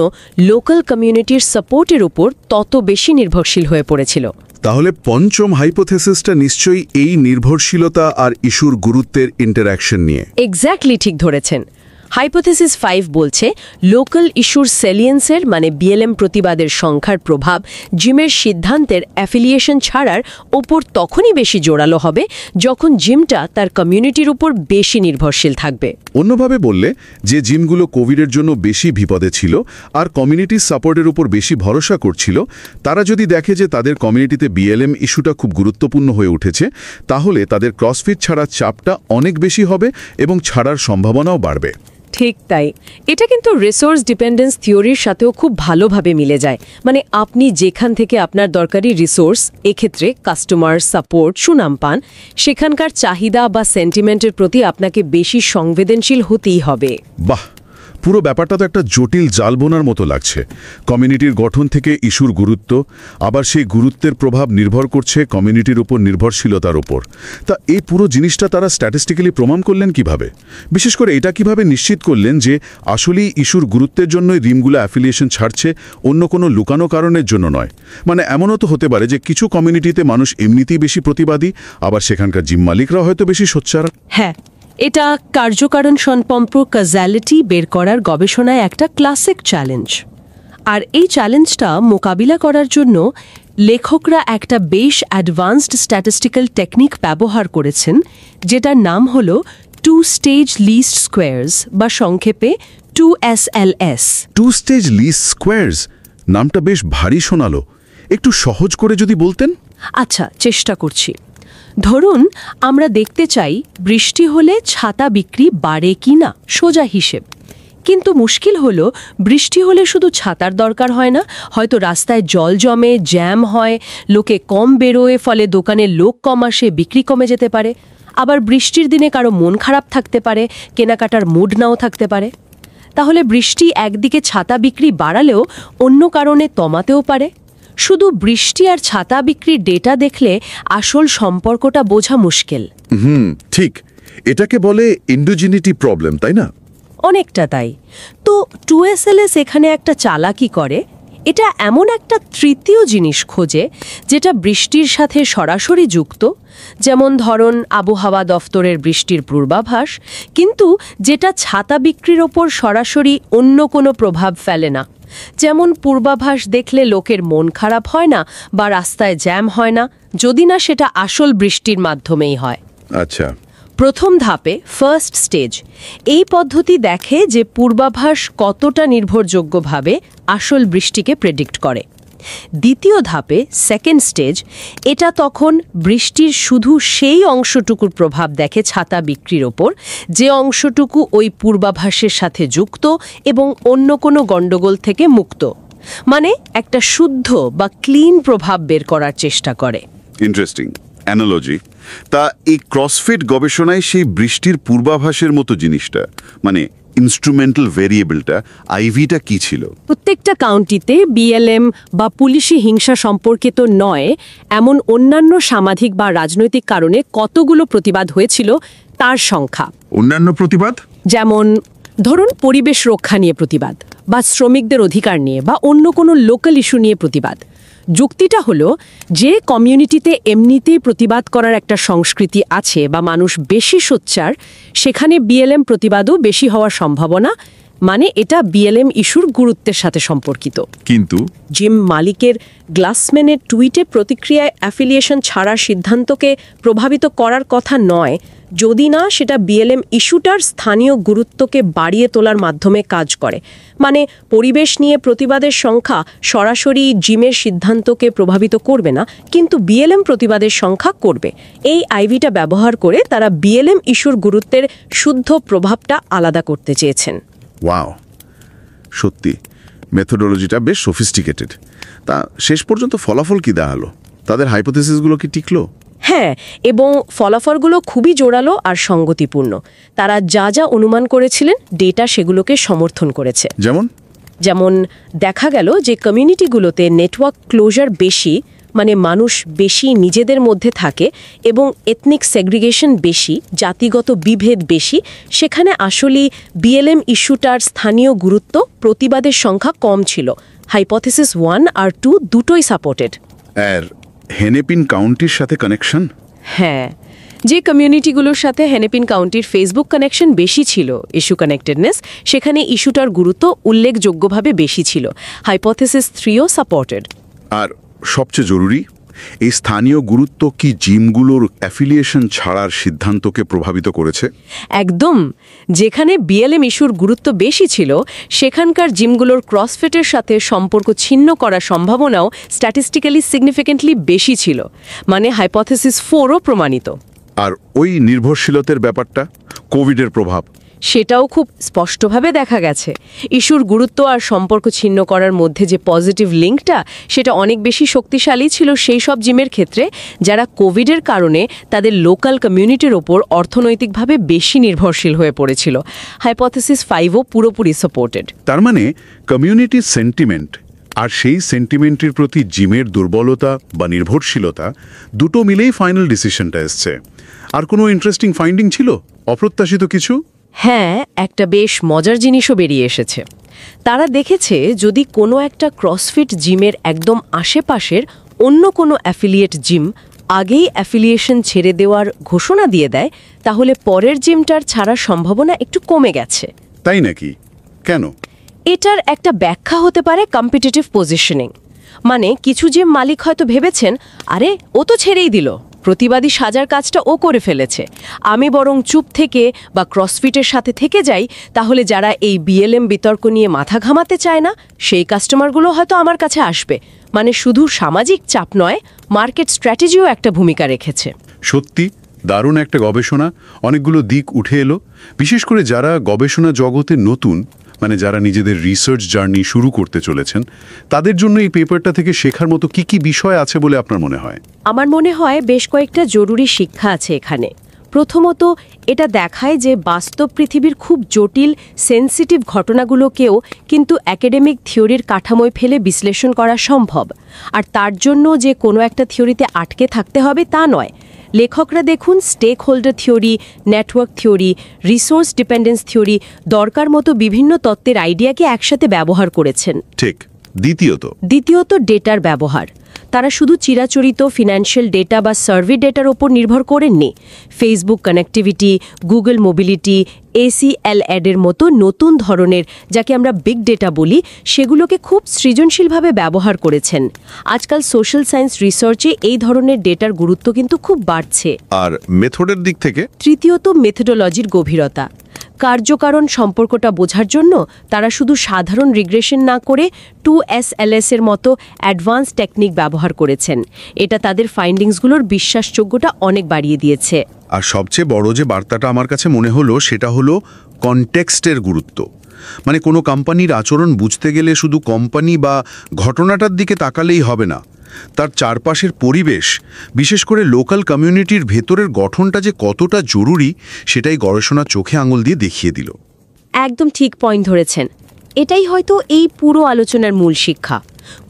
লোকাল কমিউনিটির সাপোর্টের উপর তত বেশি নির্ভরশীল হয়ে পড়েছিল। তাহলে পঞ্চম হাইপোথেসিসটা নিশ্চয়ই এই নির্ভরশীলতা আর ইস্যুর গুরুত্বের ইন্টারঅ্যাকশন নিয়ে। এক্স্যাক্টলি ঠিক ধরেছেন। হাইপোথেসিস 5 বলছে লোকাল ইস্যুর সেলিয়েন্সের মানে বিএলএম প্রতিবাদের সংখ্যার প্রভাব জিমের সিদ্ধান্তের অ্যাফিলিয়েশন ছাড়ার ওপর তখনই বেশি জোরালো হবে যখন জিমটা তার কমিউনিটির উপর বেশি নির্ভরশীল থাকবে। অন্যভাবে বললে যে জিমগুলো কোভিডের জন্য বেশি বিপদে ছিল আর কমিউনিটি সাপোর্টের উপর বেশি ভরসা করছিল, তারা যদি দেখে যে তাদের কমিউনিটিতে বিএলএম ইস্যুটা খুব গুরুত্বপূর্ণ হয়ে উঠেছে, তাহলে তাদের ক্রসফিট ছাড়ার চাপটা অনেক বেশি হবে এবং ছাড়ার সম্ভাবনাও বাড়বে। ঠিক তাই। এটা কিন্তু রিসোর্স ডিপেন্ডেন্স থিওরির সাথেও খুব ভালোভাবে মিলে যায়। মানে আপনি যেখান থেকে আপনার দরকারি রিসোর্স, এক্ষেত্রে কাস্টমার সাপোর্ট, সুনাম পান, সেখানকার চাহিদা বা সেন্টিমেন্টের প্রতি আপনাকে বেশি সংবেদনশীল হতেই হবে। বাহ, পুরো ব্যাপারটা তো একটা জটিল জাল বোনার মতো লাগছে। কমিউনিটির গঠন থেকে ইস্যুর গুরুত্ব, আবার সেই গুরুত্বের প্রভাব নির্ভর করছে কমিউনিটির উপর নির্ভরশীলতার উপর। তা এই পুরো জিনিসটা তারা স্ট্যাটিস্টিক্যালি প্রমাণ করলেন কিভাবে? বিশেষ করে এটা কিভাবে নিশ্চিত করলেন যে আসলেই ইস্যুর গুরুত্বের জন্যই রিমগুলো অ্যাফিলিয়েশন ছাড়ছে, অন্য কোনো লুকানো কারণের জন্য নয়? মানে এমনও তো হতে পারে যে কিছু কমিউনিটিতে মানুষ এমনিতেই বেশি প্রতিবাদী, আবার সেখানকার জিম মালিকরা হয়তো বেশি সোচ্চার। হ্যাঁ, এটা কার্যকারণ সম্পর্ক কজালিটি বের করার গবেষণায় একটা ক্লাসিক চ্যালেঞ্জ। আর এই চ্যালেঞ্জটা মোকাবিলা করার জন্য লেখকরা একটা বেশ অ্যাডভান্সড স্ট্যাটিস্টিক্যাল টেকনিক ব্যবহার করেছেন, যেটার নাম হল 2 স্টেজ লিস্ট স্কোয়ারস বা সংক্ষেপে 2SLS। 2 স্টেজ লিস্ট স্কোয়ারস নামটা বেশ ভারী শোনালো, একটু সহজ করে যদি বলতেন। আচ্ছা, চেষ্টা করছি। ধরুন আমরা দেখতে চাই বৃষ্টি হলে ছাতা বিক্রি বাড়ে কি না, সোজা হিসেব। কিন্তু মুশকিল হলো বৃষ্টি হলে শুধু ছাতার দরকার হয় না, হয়তো রাস্তায় জল জমে, জ্যাম হয়, লোকে কম বেরোয়, ফলে দোকানে লোক কম আসে, বিক্রি কমে যেতে পারে। আবার বৃষ্টির দিনে কারো মন খারাপ থাকতে পারে, কেনাকাটার মুড নাও থাকতে পারে। তাহলে বৃষ্টি একদিকে ছাতা বিক্রি বাড়ালেও অন্য কারণে কমাতেও পারে। শুধু বৃষ্টি আর ছাতা বিক্রির ডেটা দেখলে আসল সম্পর্কটা বোঝা মুশকিল। ঠিক, এটাকে বলে ইন্ডোজিনিটি প্রবলেম, তাই না? অনেকটা তাই। তো 2SLS এখানে একটা চালাকি করে, এটা এমন একটা তৃতীয় জিনিস খোঁজে যেটা বৃষ্টির সাথে সরাসরি যুক্ত, যেমন ধরুন আবহাওয়া দফতরের বৃষ্টির পূর্বাভাস, কিন্তু যেটা ছাতা বিক্রির ওপর সরাসরি অন্য কোনো প্রভাব ফেলে না। যেমন পূর্বাভাস দেখলে লোকের মন খারাপ হয় না বা রাস্তায় জ্যাম হয় না, যদি না সেটা আসল বৃষ্টির মাধ্যমেই হয়। আচ্ছা, প্রথম ধাপে ফার্স্ট স্টেজ এই পদ্ধতি দেখে যে পূর্বাভাস কতটা নির্ভরযোগ্যভাবে আসল বৃষ্টিকে প্রেডিক্ট করে। দ্বিতীয় ধাপে সেকেন্ড স্টেজ, এটা তখন বৃষ্টির শুধু সেই অংশটুকুর প্রভাব দেখে ছাতা বিক্রির ওপর, যে অংশটুকু ওই পূর্বাভাসের সাথে যুক্ত এবং অন্য কোনো গণ্ডগোল থেকে মুক্ত। মানে একটা শুদ্ধ বা ক্লিন প্রভাব বের করার চেষ্টা করে। Interesting analogy. তা এই ক্রসফিট গবেষণায় সেই বৃষ্টির পূর্বাভাসের মতো জিনিসটা, মানে ইনস্ট্রুমেন্টাল ভেরিয়েবলটা, আইভিটা কি ছিল? প্রত্যেকটা কাউন্টিতে বিএলএম বা পুলিশি হিংসা সম্পর্কিত নয় এমন অন্যান্য সামাজিক বা রাজনৈতিক কারণে কতগুলো প্রতিবাদ হয়েছিল তার সংখ্যা। অন্যান্য প্রতিবাদ যেমন ধরুন পরিবেশ রক্ষা নিয়ে প্রতিবাদ, বা শ্রমিকদের অধিকার নিয়ে, বা অন্য কোনো লোকাল ইস্যু নিয়ে প্রতিবাদ। যুক্তিটা হলো যে কমিউনিটিতে এমনিতেই প্রতিবাদ করার একটা সংস্কৃতি আছে বা মানুষ বেশি সোচ্চার, সেখানে বিএলএম প্রতিবাদও বেশি হওয়ার সম্ভাবনা। মানে এটা বিএলএম ইস্যুর গুরুত্বের সাথে সম্পর্কিত। কিন্তু জিম মালিকের গ্লাসম্যানের টুইটে প্রতিক্রিয়ায় অ্যাফিলিয়েশন ছাড়ার সিদ্ধান্তকে প্রভাবিত করার কথা নয়, যদি না সেটা বিএলএম ইস্যুটার স্থানীয় গুরুত্বকে বাড়িয়ে তোলার মাধ্যমে কাজ করে। মানে পরিবেশ নিয়ে প্রতিবাদের সংখ্যা সরাসরি জিমের সিদ্ধান্তকে প্রভাবিত করবে না, কিন্তু বিএলএম প্রতিবাদের সংখ্যা করবে। এই আইভিটা ব্যবহার করে তারা বিএলএম ইস্যুর গুরুত্বের শুদ্ধ প্রভাবটা আলাদা করতে চেয়েছেন। ওয়াও, সত্যি মেথোডোলজিটা বেশ সফিস্টিকেটেড। তা শেষ পর্যন্ত ফলাফল কি দাঁড়ালো? তাদের হাইপোথেসিসগুলো কি টিকলো? হ্যাঁ, এবং ফলাফলগুলো খুবই জোরালো আর সঙ্গতিপূর্ণ। তারা যা যা অনুমান করেছিলেন ডেটা সেগুলোকে সমর্থন করেছে। যেমন দেখা গেল যে কমিউনিটিগুলোতে নেটওয়ার্ক ক্লোজার বেশি, মানে মানুষ বেশি নিজেদের মধ্যে থাকে, এবং এথনিক সেগ্রিগেশন বেশি, জাতিগত বিভেদ বেশি, সেখানে আসলে বিএলএম ইস্যুটার স্থানীয় গুরুত্ব, প্রতিবাদের সংখ্যা কম ছিল। হাইপোথেসিস 1 আর 2 দুটোই সাপোর্টেড। আর হেনেপিন কাউন্টির সাথে কানেকশন? হ্যাঁ, যে কমিউনিটিগুলোর সাথে হেনেপিন কাউন্টির ফেসবুক কানেকশন বেশি ছিল, ইস্যু কানেক্টেডনেস, সেখানে ইস্যুটার গুরুত্ব উল্লেখযোগ্যভাবে বেশি ছিল। Hypothesis 3ও supported. আর সবচেয়ে জরুরি, এই স্থানীয় গুরুত্ব কি জিমগুলোর অ্যাফিলিয়েশন ছাড়ার সিদ্ধান্তকে প্রভাবিত করেছে? একদম। যেখানে বিএলএম ইস্যুর গুরুত্ব বেশি ছিল, সেখানকার জিমগুলোর ক্রসফিটের সাথে সম্পর্ক ছিন্ন করার সম্ভাবনাও স্ট্যাটিস্টিক্যালি সিগনিফিকেন্টলি বেশি ছিল। মানে হাইপোথেসিস 4ও প্রমাণিত। আর ওই নির্ভরশীলতার ব্যাপারটা, কোভিডের প্রভাব, সেটাও খুব স্পষ্টভাবে দেখা গেছে। ইস্যুর গুরুত্ব আর সম্পর্ক ছিন্ন করার মধ্যে যে পজিটিভ লিঙ্কটা, সেটা অনেক বেশি শক্তিশালী ছিল সেই সব জিমের ক্ষেত্রে যারা কোভিডের কারণে তাদের লোকাল কমিউনিটির ওপর অর্থনৈতিকভাবে বেশি নির্ভরশীল হয়ে পড়েছিল। হাইপোথেসিস 5ও পুরোপুরি সাপোর্টেড। তার মানে কমিউনিটির সেন্টিমেন্ট আর সেই সেন্টিমেন্টের প্রতি জিমের দুর্বলতা বা নির্ভরশীলতা দুটো মিলেই ফাইনাল ডিসিশনটা এসছে। আর কোনো ইন্টারেস্টিং ফাইন্ডিং ছিল, অপ্রত্যাশিত কিছু? হ্যাঁ, একটা বেশ মজার জিনিসও বেরিয়ে এসেছে। তারা দেখেছে যদি কোনো একটা ক্রসফিট জিমের একদম আশেপাশের অন্য কোনো অ্যাফিলিয়েট জিম আগেই অ্যাফিলিয়েশন ছেড়ে দেওয়ার ঘোষণা দিয়ে দেয়, তাহলে পরের জিমটার ছাড়ার সম্ভাবনা একটু কমে গেছে। তাই নাকি? কেন? এটার একটা ব্যাখ্যা হতে পারে কম্পিটিটিভ পজিশনিং। মানে কিছু জিম মালিক হয়তো ভেবেছেন, আরে ও তো ছেড়েই দিল, প্রতিবাদী সাজার কাজটা ও করে ফেলেছে, আমি বরং চুপ থেকে বা ক্রসফিটের সাথে থেকে যাই, তাহলে যারা এই বিএলএম বিতর্ক নিয়ে মাথা ঘামাতে চায় না সেই কাস্টমারগুলো হয়তো আমার কাছে আসবে। মানে শুধু সামাজিক চাপ নয়, মার্কেট স্ট্র্যাটেজিও একটা ভূমিকা রেখেছে। সত্যি দারুণ একটা গবেষণা, অনেকগুলো দিক উঠে এলো। বিশেষ করে যারা গবেষণা জগতে নতুন, মানে যারা নিজেদের রিসার্চ জার্নি শুরু করতে চলেছেন, তাদের জন্য এই পেপারটা থেকে শেখার মতো কি কি বিষয় আছে বলে আপনার মনে হয়? আমার মনে হয় বেশ কয়েকটা জরুরি শিক্ষা আছে এখানে। প্রথমত, এটা দেখায় যে বাস্তব পৃথিবীর খুব জটিল সেন্সিটিভ ঘটনাগুলোকেও কিন্তু একাডেমিক থিওরির কাঠামোয় ফেলে বিশ্লেষণ করা সম্ভব। আর তার জন্য যে কোনো একটা থিওরিতে আটকে থাকতে হবে তা নয়। লেখকরা দেখুন stakeholder theory, network theory, resource dependence theory, দরকার মতো বিভিন্ন তত্ত্বের আইডিয়াকে একসাথে ব্যবহার করেছেন। ঠিক। দ্বিতীয়ত ডেটার ব্যবহার। তারা শুধু চিরাচরিত ফিনান্সিয়াল ডেটা বা সার্ভে ডেটার ওপর নির্ভর করেননি। Facebook connectivity, Google mobility, ACL অ্যাডের মতো নতুন ধরনের, যাকে আমরা বিগ ডেটা বলি, সেগুলোকে খুব সৃজনশীলভাবে ব্যবহার করেছেন। আজকাল সোশ্যাল সায়েন্স রিসার্চে এই ধরনের ডেটার গুরুত্ব কিন্তু খুব বাড়ছে। আর মেথডের দিক থেকে? তৃতীয়ত, মেথোডোলজির গভীরতা। কার্যকারণ সম্পর্কটা বোঝার জন্য তারা শুধু সাধারণ রিগ্রেশন না করে 2SLS এর মতো অ্যাডভান্স টেকনিক ব্যবহার করেছেন। এটা তাদের ফাইন্ডিংসগুলোর বিশ্বাসযোগ্যতা অনেক বাড়িয়ে দিয়েছে। আর সবচেয়ে বড় যে বার্তাটা আমার কাছে মনে হলো, সেটা হলো কনটেক্সটের গুরুত্ব। মানে কোনো কোম্পানির আচরণ বুঝতে গেলে শুধু কোম্পানি বা ঘটনাটার দিকে তাকালেই হবে না, তার চারপাশের পরিবেশ, বিশেষ করে লোকাল কমিউনিটির ভেতরের গঠনটা যে কতটা জরুরি, সেটাই গবেষণা চোখে আঙুল দিয়ে দেখিয়ে দিল। একদম ঠিক পয়েন্ট ধরেছেন। এটাই হয়তো এই পুরো আলোচনার মূল শিক্ষা।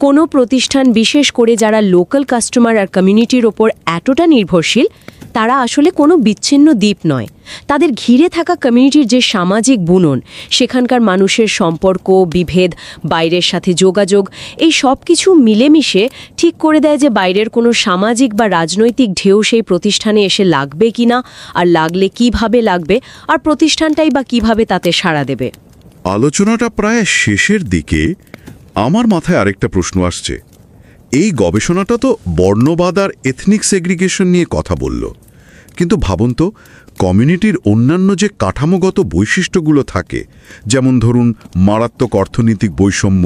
কোনো প্রতিষ্ঠান, বিশেষ করে যারা লোকাল কাস্টমার আর কমিউনিটির ওপর এতটা নির্ভরশীল, তারা আসলে কোনো বিচ্ছিন্ন দ্বীপ নয়। তাদের ঘিরে থাকা কমিউনিটির যে সামাজিক বুনন, সেখানকার মানুষের সম্পর্ক, বিভেদ, বাইরের সাথে যোগাযোগ, এই সব কিছু মিলেমিশে ঠিক করে দেয় যে বাইরের কোনো সামাজিক বা রাজনৈতিক ঢেউ সেই প্রতিষ্ঠানে এসে লাগবে কিনা, আর লাগলে কিভাবে লাগবে, আর প্রতিষ্ঠানটাই বা কিভাবে তাতে সাড়া দেবে। আলোচনাটা প্রায় শেষের দিকে। আমার মাথায় আরেকটা প্রশ্ন আসছে। এই গবেষণাটা তো বর্ণবাদ আর এথনিক সেগ্রিগেশন নিয়ে কথা বলল, কিন্তু ভাবুন তো, কমিউনিটির অন্যান্য যে কাঠামোগত বৈশিষ্ট্যগুলো থাকে, যেমন ধরুন মারাত্মক অর্থনৈতিক বৈষম্য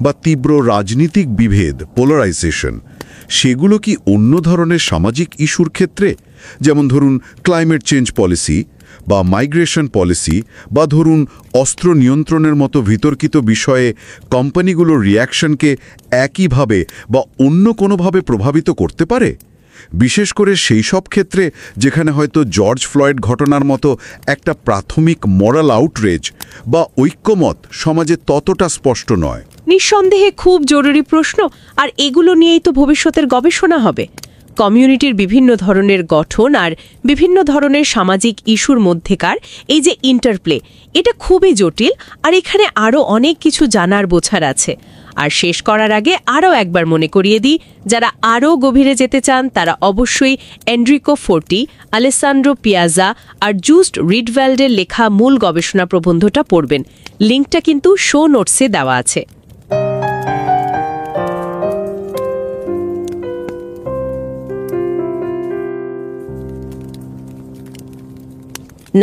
বা তীব্র রাজনীতিক বিভেদ, পোলারাইজেশন, সেগুলো কি অন্য ধরনের সামাজিক ইস্যুর ক্ষেত্রে, যেমন ধরুন ক্লাইমেট চেঞ্জ পলিসি বা মাইগ্রেশন পলিসি বা ধরুন অস্ত্র নিয়ন্ত্রণের মতো বিতর্কিত বিষয়ে কোম্পানিগুলোর রিয়াকশনকে একইভাবে বা অন্য কোনোভাবে প্রভাবিত করতে পারে? বিশেষ করে সেই সব ক্ষেত্রে যেখানে হয়তো জর্জ ফ্লয়েড ঘটনার মতো একটা প্রাথমিক মরাল আউটরেজ বা ঐক্যমত সমাজে ততটা স্পষ্ট নয়। নিঃসন্দেহে খুব জরুরি প্রশ্ন, আর এগুলো নিয়েই তো ভবিষ্যতের গবেষণা হবে। কমিউনিটির বিভিন্ন ধরনের গঠন আর বিভিন্ন ধরনের সামাজিক ইস্যুর মধ্যেকার এই যে ইন্টারপ্লে, এটা খুবই জটিল, আর এখানে আরও অনেক কিছু জানার বোঝার আছে। আর শেষ করার আগে আরও একবার মনে করিয়ে দিই, যারা আরও গভীরে যেতে চান তারা অবশ্যই এনরিকো ফোর্টি, আলেসান্ড্রো পিয়াজা আর জুস্ট রিডভ্যাল্ডের লেখা মূল গবেষণা প্রবন্ধটা পড়বেন। লিঙ্কটা কিন্তু শো নোটসে দেওয়া আছে।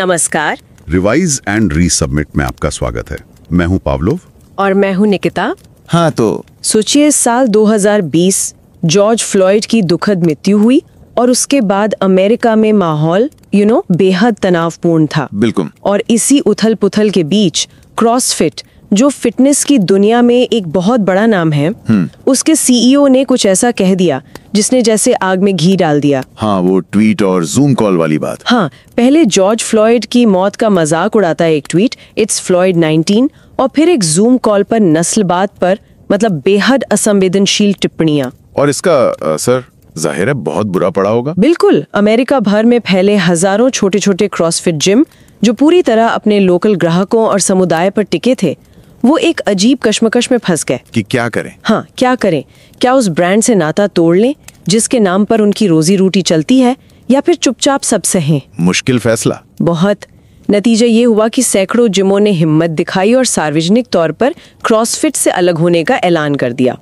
नमस्कार। रिवाइज एंड रीसबमिट में आपका स्वागत है। मैं हूं पावलोव और मैं हूं निकिता। हाँ, तो सोचिए, साल 2020 जॉर्ज फ्लॉयड की दुखद मृत्यु हुई और उसके बाद अमेरिका में माहौल बेहद तनावपूर्ण था। बिल्कुल। और इसी उथल पुथल के बीच क्रॉसफिट, जो फिटनेस की दुनिया में एक बहुत बड़ा नाम है, उसके सीईओ ने कुछ ऐसा कह दिया जिसने जैसे आग में घी डाल दिया। हाँ, वो ट्वीट और जूम कॉल वाली बात। हाँ, पहले जॉर्ज फ्लॉयड की मौत का मजाक उड़ाता है एक ट्वीट, इट्स फ्लॉयड 19, और फिर एक जूम कॉल पर नस्लवाद पर मतलब बेहद असंवेदनशील टिप्पणियां। और इसका असर जाहिर है बहुत बुरा पड़ा होगा। बिल्कुल। अमेरिका भर में फैले हजारों छोटे छोटे क्रॉसफिट जिम, जो पूरी तरह अपने लोकल ग्राहकों और समुदाय पर टिके थे, वो एक अजीब कश्मकश में फंस गए कि क्या करें। हाँ, क्या करें? क्या उस ब्रांड से नाता तोड़ लें जिसके नाम पर उनकी रोजी रोटी चलती है, या फिर चुपचाप सब सहें? मुश्किल फैसला। बहुत। नतीजा ये हुआ कि सैकड़ों जिमों ने हिम्मत दिखाई और सार्वजनिक तौर पर क्रॉसफिट से अलग होने का ऐलान कर दिया।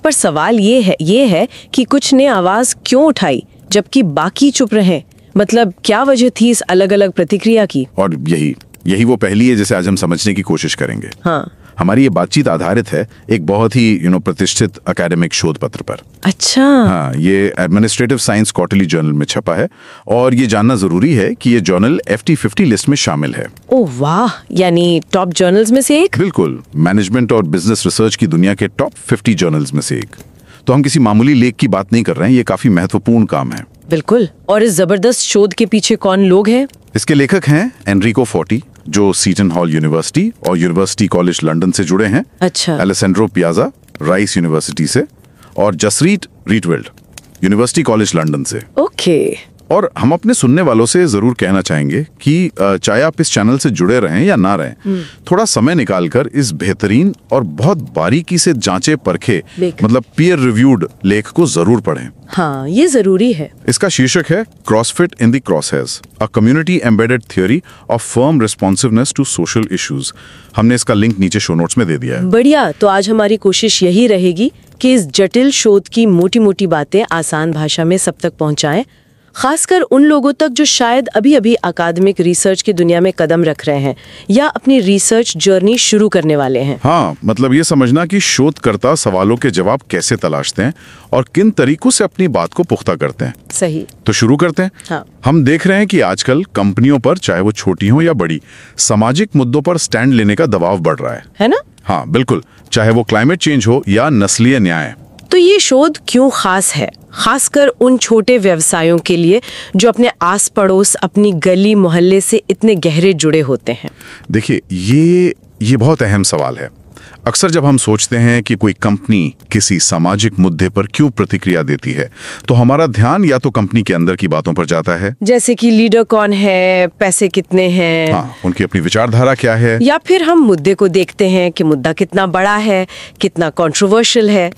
पर सवाल ये है कि कुछ ने आवाज क्यों उठाई जबकि बाकी चुप रहे? मतलब क्या वजह थी इस अलग अलग प्रतिक्रिया की? और यही वो पहली है जिसे आज हम समझने की कोशिश करेंगे। हाँ। हमारी ये बातचीत आधारित है एक बहुत ही प्रतिष्ठित एकेडमिक शोध पत्र पर। अच्छा। हाँ, ये एडमिनिस्ट्रेटिव साइंस क्वार्टरली जर्नल में छपा है और ये जानना जरूरी है कि ये जर्नल FT50 लिस्ट में शामिल है। ओह वाह, यानी टॉप जर्नल्स में से एक? बिल्कुल, मैनेजमेंट और बिजनेस रिसर्च की दुनिया के टॉप 50 जर्नल्स में से एक। तो हम किसी मामूली लेख की बात नहीं कर रहे हैं, ये काफी महत्वपूर्ण काम है। बिल्कुल। और इस जबरदस्त शोध के पीछे कौन लोग हैं? इसके लेखक हैं एनरिको फोर्टी, जो सीटन हॉल यूनिवर्सिटी और यूनिवर्सिटी कॉलेज लंदन से जुड़े हैं। अच्छा। अलेसेंड्रो पियाजा, राइस यूनिवर्सिटी से, और जसरीट रीटवेल्ड, यूनिवर्सिटी कॉलेज लंदन से। ओके। और हम अपने सुनने वालों से जरूर कहना चाहेंगे कि चाहे आप इस चैनल से जुड़े रहें या ना रहें, थोड़ा समय निकालकर इस बेहतरीन और बहुत बारीकी से जांचे परखे मतलब पीयर रिव्यूड लेख को जरूर पढ़ें। हाँ, ये जरूरी है। इसका शीर्षक है CrossFit in the crosshairs, a community embedded theory of firm responsiveness to social issues. हमने इसका लिंक नीचे शो नोट्स में दे दिया है। बढ़िया। तो आज हमारी कोशिश यही रहेगी कि इस जटिल शोध की मोटी मोटी बातें आसान भाषा में सब तक पहुंचाएं, खासकर उन लोगों तक जो शायद अभी अभी अकादमिक रिसर्च की दुनिया में कदम रख रहे हैं या अपनी रिसर्च जर्नी शुरू करने वाले हैं। हाँ, मतलब ये समझना कि शोधकर्ता सवालों के जवाब कैसे तलाशते हैं और किन तरीकों से अपनी बात को पुख्ता करते हैं। सही। तो शुरू करते हैं। हाँ। हम देख रहे हैं कि आजकल कंपनियों पर, चाहे वो छोटी हो या बड़ी, सामाजिक मुद्दों पर स्टैंड लेने का दबाव बढ़ रहा है ना? हाँ बिल्कुल, चाहे वो क्लाइमेट चेंज हो या नस्लीय न्याय। तो ये शोध क्यों खास है, खासकर उन छोटे व्यवसायों के लिए जो अपने आस पड़ोस, अपनी गली मोहल्ले से इतने गहरे जुड़े होते हैं? देखिए, ये बहुत अहम सवाल है। अक्सर जब हम सोचते हैं कि कोई कंपनी किसी सामाजिक मुद्दे पर क्यों प्रतिक्रिया देती है, तो हमारा ध्यान या तो कंपनी के अंदर की बातों पर जाता है, जैसे कि लीडर कौन है, पैसे कितने हैं, हाँ, उनकी अपनी विचारधारा क्या है, या फिर हम मुद्दे को देखते हैं कि मुद्दा कितना बड़ा है, कितना कंट्रोवर्शियल है।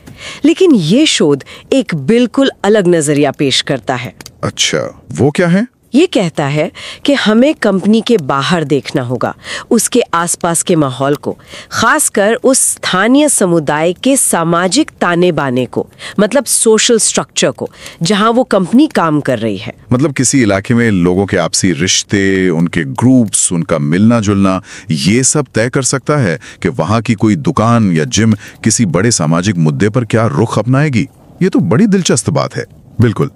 लेकिन ये शोध एक बिल्कुल अलग नजरिया पेश करता है। अच्छा, वो क्या है? ये कहता है कि हमें कंपनी के बाहर देखना होगा, उसके आसपास के माहौल को, खासकर उस स्थानीय समुदाय के सामाजिक ताने बाने को, मतलब सोशल स्ट्रक्चर को, जहां वो कंपनी काम कर रही है। मतलब किसी इलाके में लोगों के आपसी रिश्ते, उनके ग्रुप्स, उनका मिलना जुलना, ये सब तय कर सकता है कि वहां की कोई दुकान या जिम किसी बड़े सामाजिक मुद्दे पर क्या रुख अपनाएगी। ये तो बड़ी दिलचस्प बात है। बिल्कुल।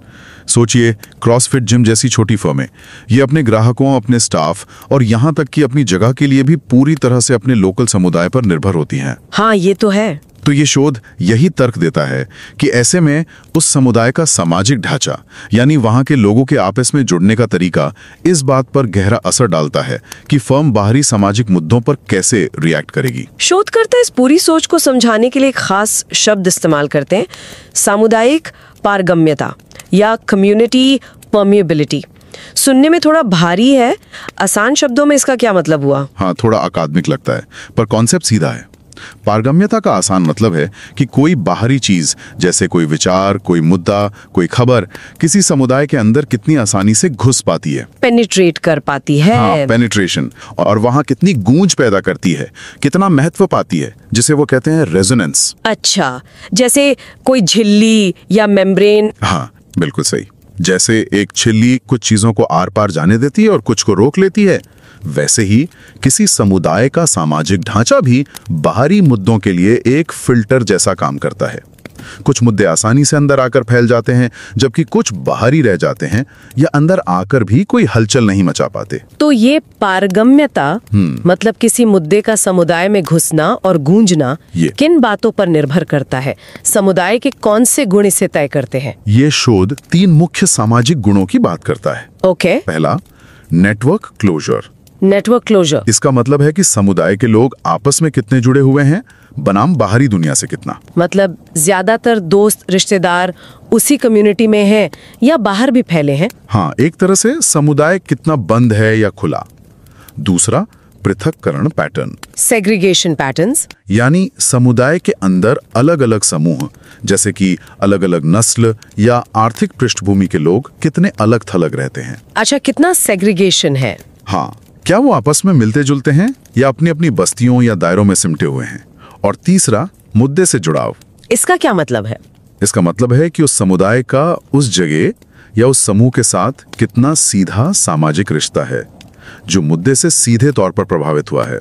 सोचिए, क्रॉसफिट जिम जैसी छोटी फर्में, ये अपने ग्राहकों, अपने स्टाफ और यहाँ तक कि अपनी जगह के लिए भी पूरी तरह से अपने लोकल समुदाय पर निर्भर होती हैं। हाँ, ये तो है। तो ये शोध यही तर्क देता है कि ऐसे में उस समुदाय का सामाजिक ढांचा, यानी वहाँ के लोगों के आपस में जुड़ने का तरीका, इस बात पर गहरा असर डालता है कि फर्म बाहरी सामाजिक मुद्दों पर कैसे रिएक्ट करेगी। शोधकर्ता इस पूरी सोच को समझाने के लिए एक खास शब्द इस्तेमाल करते हैं, सामुदायिक पारगम्यता या कम्युनिटी परमिएबिलिटी। सुनने में थोड़ा भारी है, आसान शब्दों में इसका क्या मतलब हुआ? हाँ, थोड़ा अकादमिक लगता है, पर कॉन्सेप्ट सीधा है। पारगम्यता का आसान मतलब है कि कोई बाहरी चीज जैसे कोई विचार, कोई मुद्दा, कोई खबर किसी समुदाय के अंदर कितनी आसानी से घुस पाती है, पेनिट्रेट कर पाती है। हाँ, पेनिट्रेशन, और वहां कितनी गूंज पैदा करती है, कितना महत्व पाती है, जिसे वो कहते हैं रेजोनेंस। अच्छा, जैसे कोई झिल्ली या मेम्ब्रेन। हाँ, बिल्कुल सही। जैसे एक छिल्ली कुछ चीजों को आर पार जाने देती है और कुछ को रोक लेती है, वैसे ही किसी समुदाय का सामाजिक ढांचा भी बाहरी मुद्दों के लिए एक फिल्टर जैसा काम करता है। कुछ मुद्दे आसानी से अंदर आकर फैल जाते हैं, जबकि कुछ बाहरी रह जाते हैं या अंदर आकर भी कोई हलचल नहीं मचा पाते। तो ये पारगम्यता मतलब किसी मुद्दे का समुदाय में घुसना और गूंजना किन बातों पर निर्भर करता है? समुदाय के कौन से गुण इसे तय करते हैं? ये शोध 3 मुख्य सामाजिक गुणों की बात करता है। ओके। पहला, नेटवर्क क्लोजर। नेटवर्क क्लोजर इसका मतलब है कि समुदाय के लोग आपस में कितने जुड़े हुए हैं बनाम बाहरी दुनिया से कितना। मतलब ज्यादातर दोस्त रिश्तेदार उसी कम्युनिटी में हैं या बाहर भी फैले हैं? हाँ, एक तरह से समुदाय कितना बंद है या खुला। दूसरा, पृथक्करण पैटर्न, सेग्रीगेशन पैटर्न्स, यानी समुदाय के अंदर अलग अलग समूह जैसे कि अलग अलग नस्ल या आर्थिक पृष्ठभूमि के लोग कितने अलग थलग रहते हैं। अच्छा, कितना सेग्रीगेशन है? हाँ, क्या वो आपस में मिलते जुलते हैं या अपनी अपनी बस्तियों या दायरों में सिमटे हुए हैं। और तीसरा, मुद्दे से जुड़ाव। इसका क्या मतलब है? इसका मतलब है कि उस समुदाय का उस जगह या उस समूह के साथ कितना सीधा सामाजिक रिश्ता है जो मुद्दे से सीधे तौर पर प्रभावित हुआ है।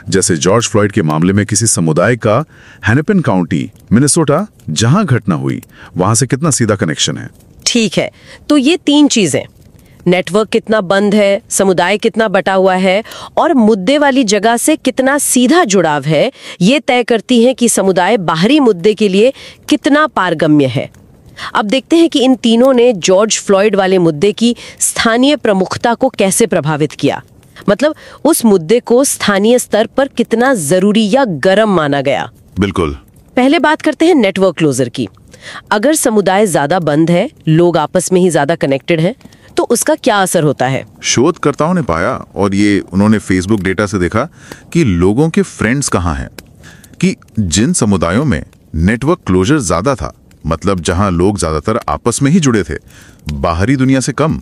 जैसे जॉर्ज फ्लॉयड के मामले में किसी समुदाय का हेनेपिन काउंटी, मिनेसोटा, जहां घटना हुई, वहां से कितना सीधा कनेक्शन है। ठीक है, तो ये 3 चीजें, नेटवर्क कितना बंद है, समुदाय कितना बटा हुआ है और मुद्दे वाली जगह से कितना सीधा जुड़ाव है, ये तय करती हैं कि समुदाय बाहरी मुद्दे के लिए कितना पारगम्य है। अब देखते हैं कि इन तीनों ने जॉर्ज फ्लॉयड वाले मुद्दे की स्थानीय प्रमुखता को कैसे प्रभावित किया। मतलब उस मुद्दे को स्थानीय स्तर पर कितना जरूरी या गर्म माना गया। बिल्कुल। पहले बात करते हैं नेटवर्क क्लोजर की। अगर समुदाय ज्यादा बंद है, लोग आपस में ही ज्यादा कनेक्टेड हैं, तो उसका क्या असर होता है? शोधकर्ताओं ने पाया, और ये उन्होंने फेसबुक डेटा से देखा, कि लोगों के फ्रेंड्स कहाँ हैं। कि जिन समुदायों में नेटवर्क क्लोजर ज्यादा था, मतलब जहां लोग ज्यादातर आपस में ही जुड़े थे, बाहरी दुनिया से कम,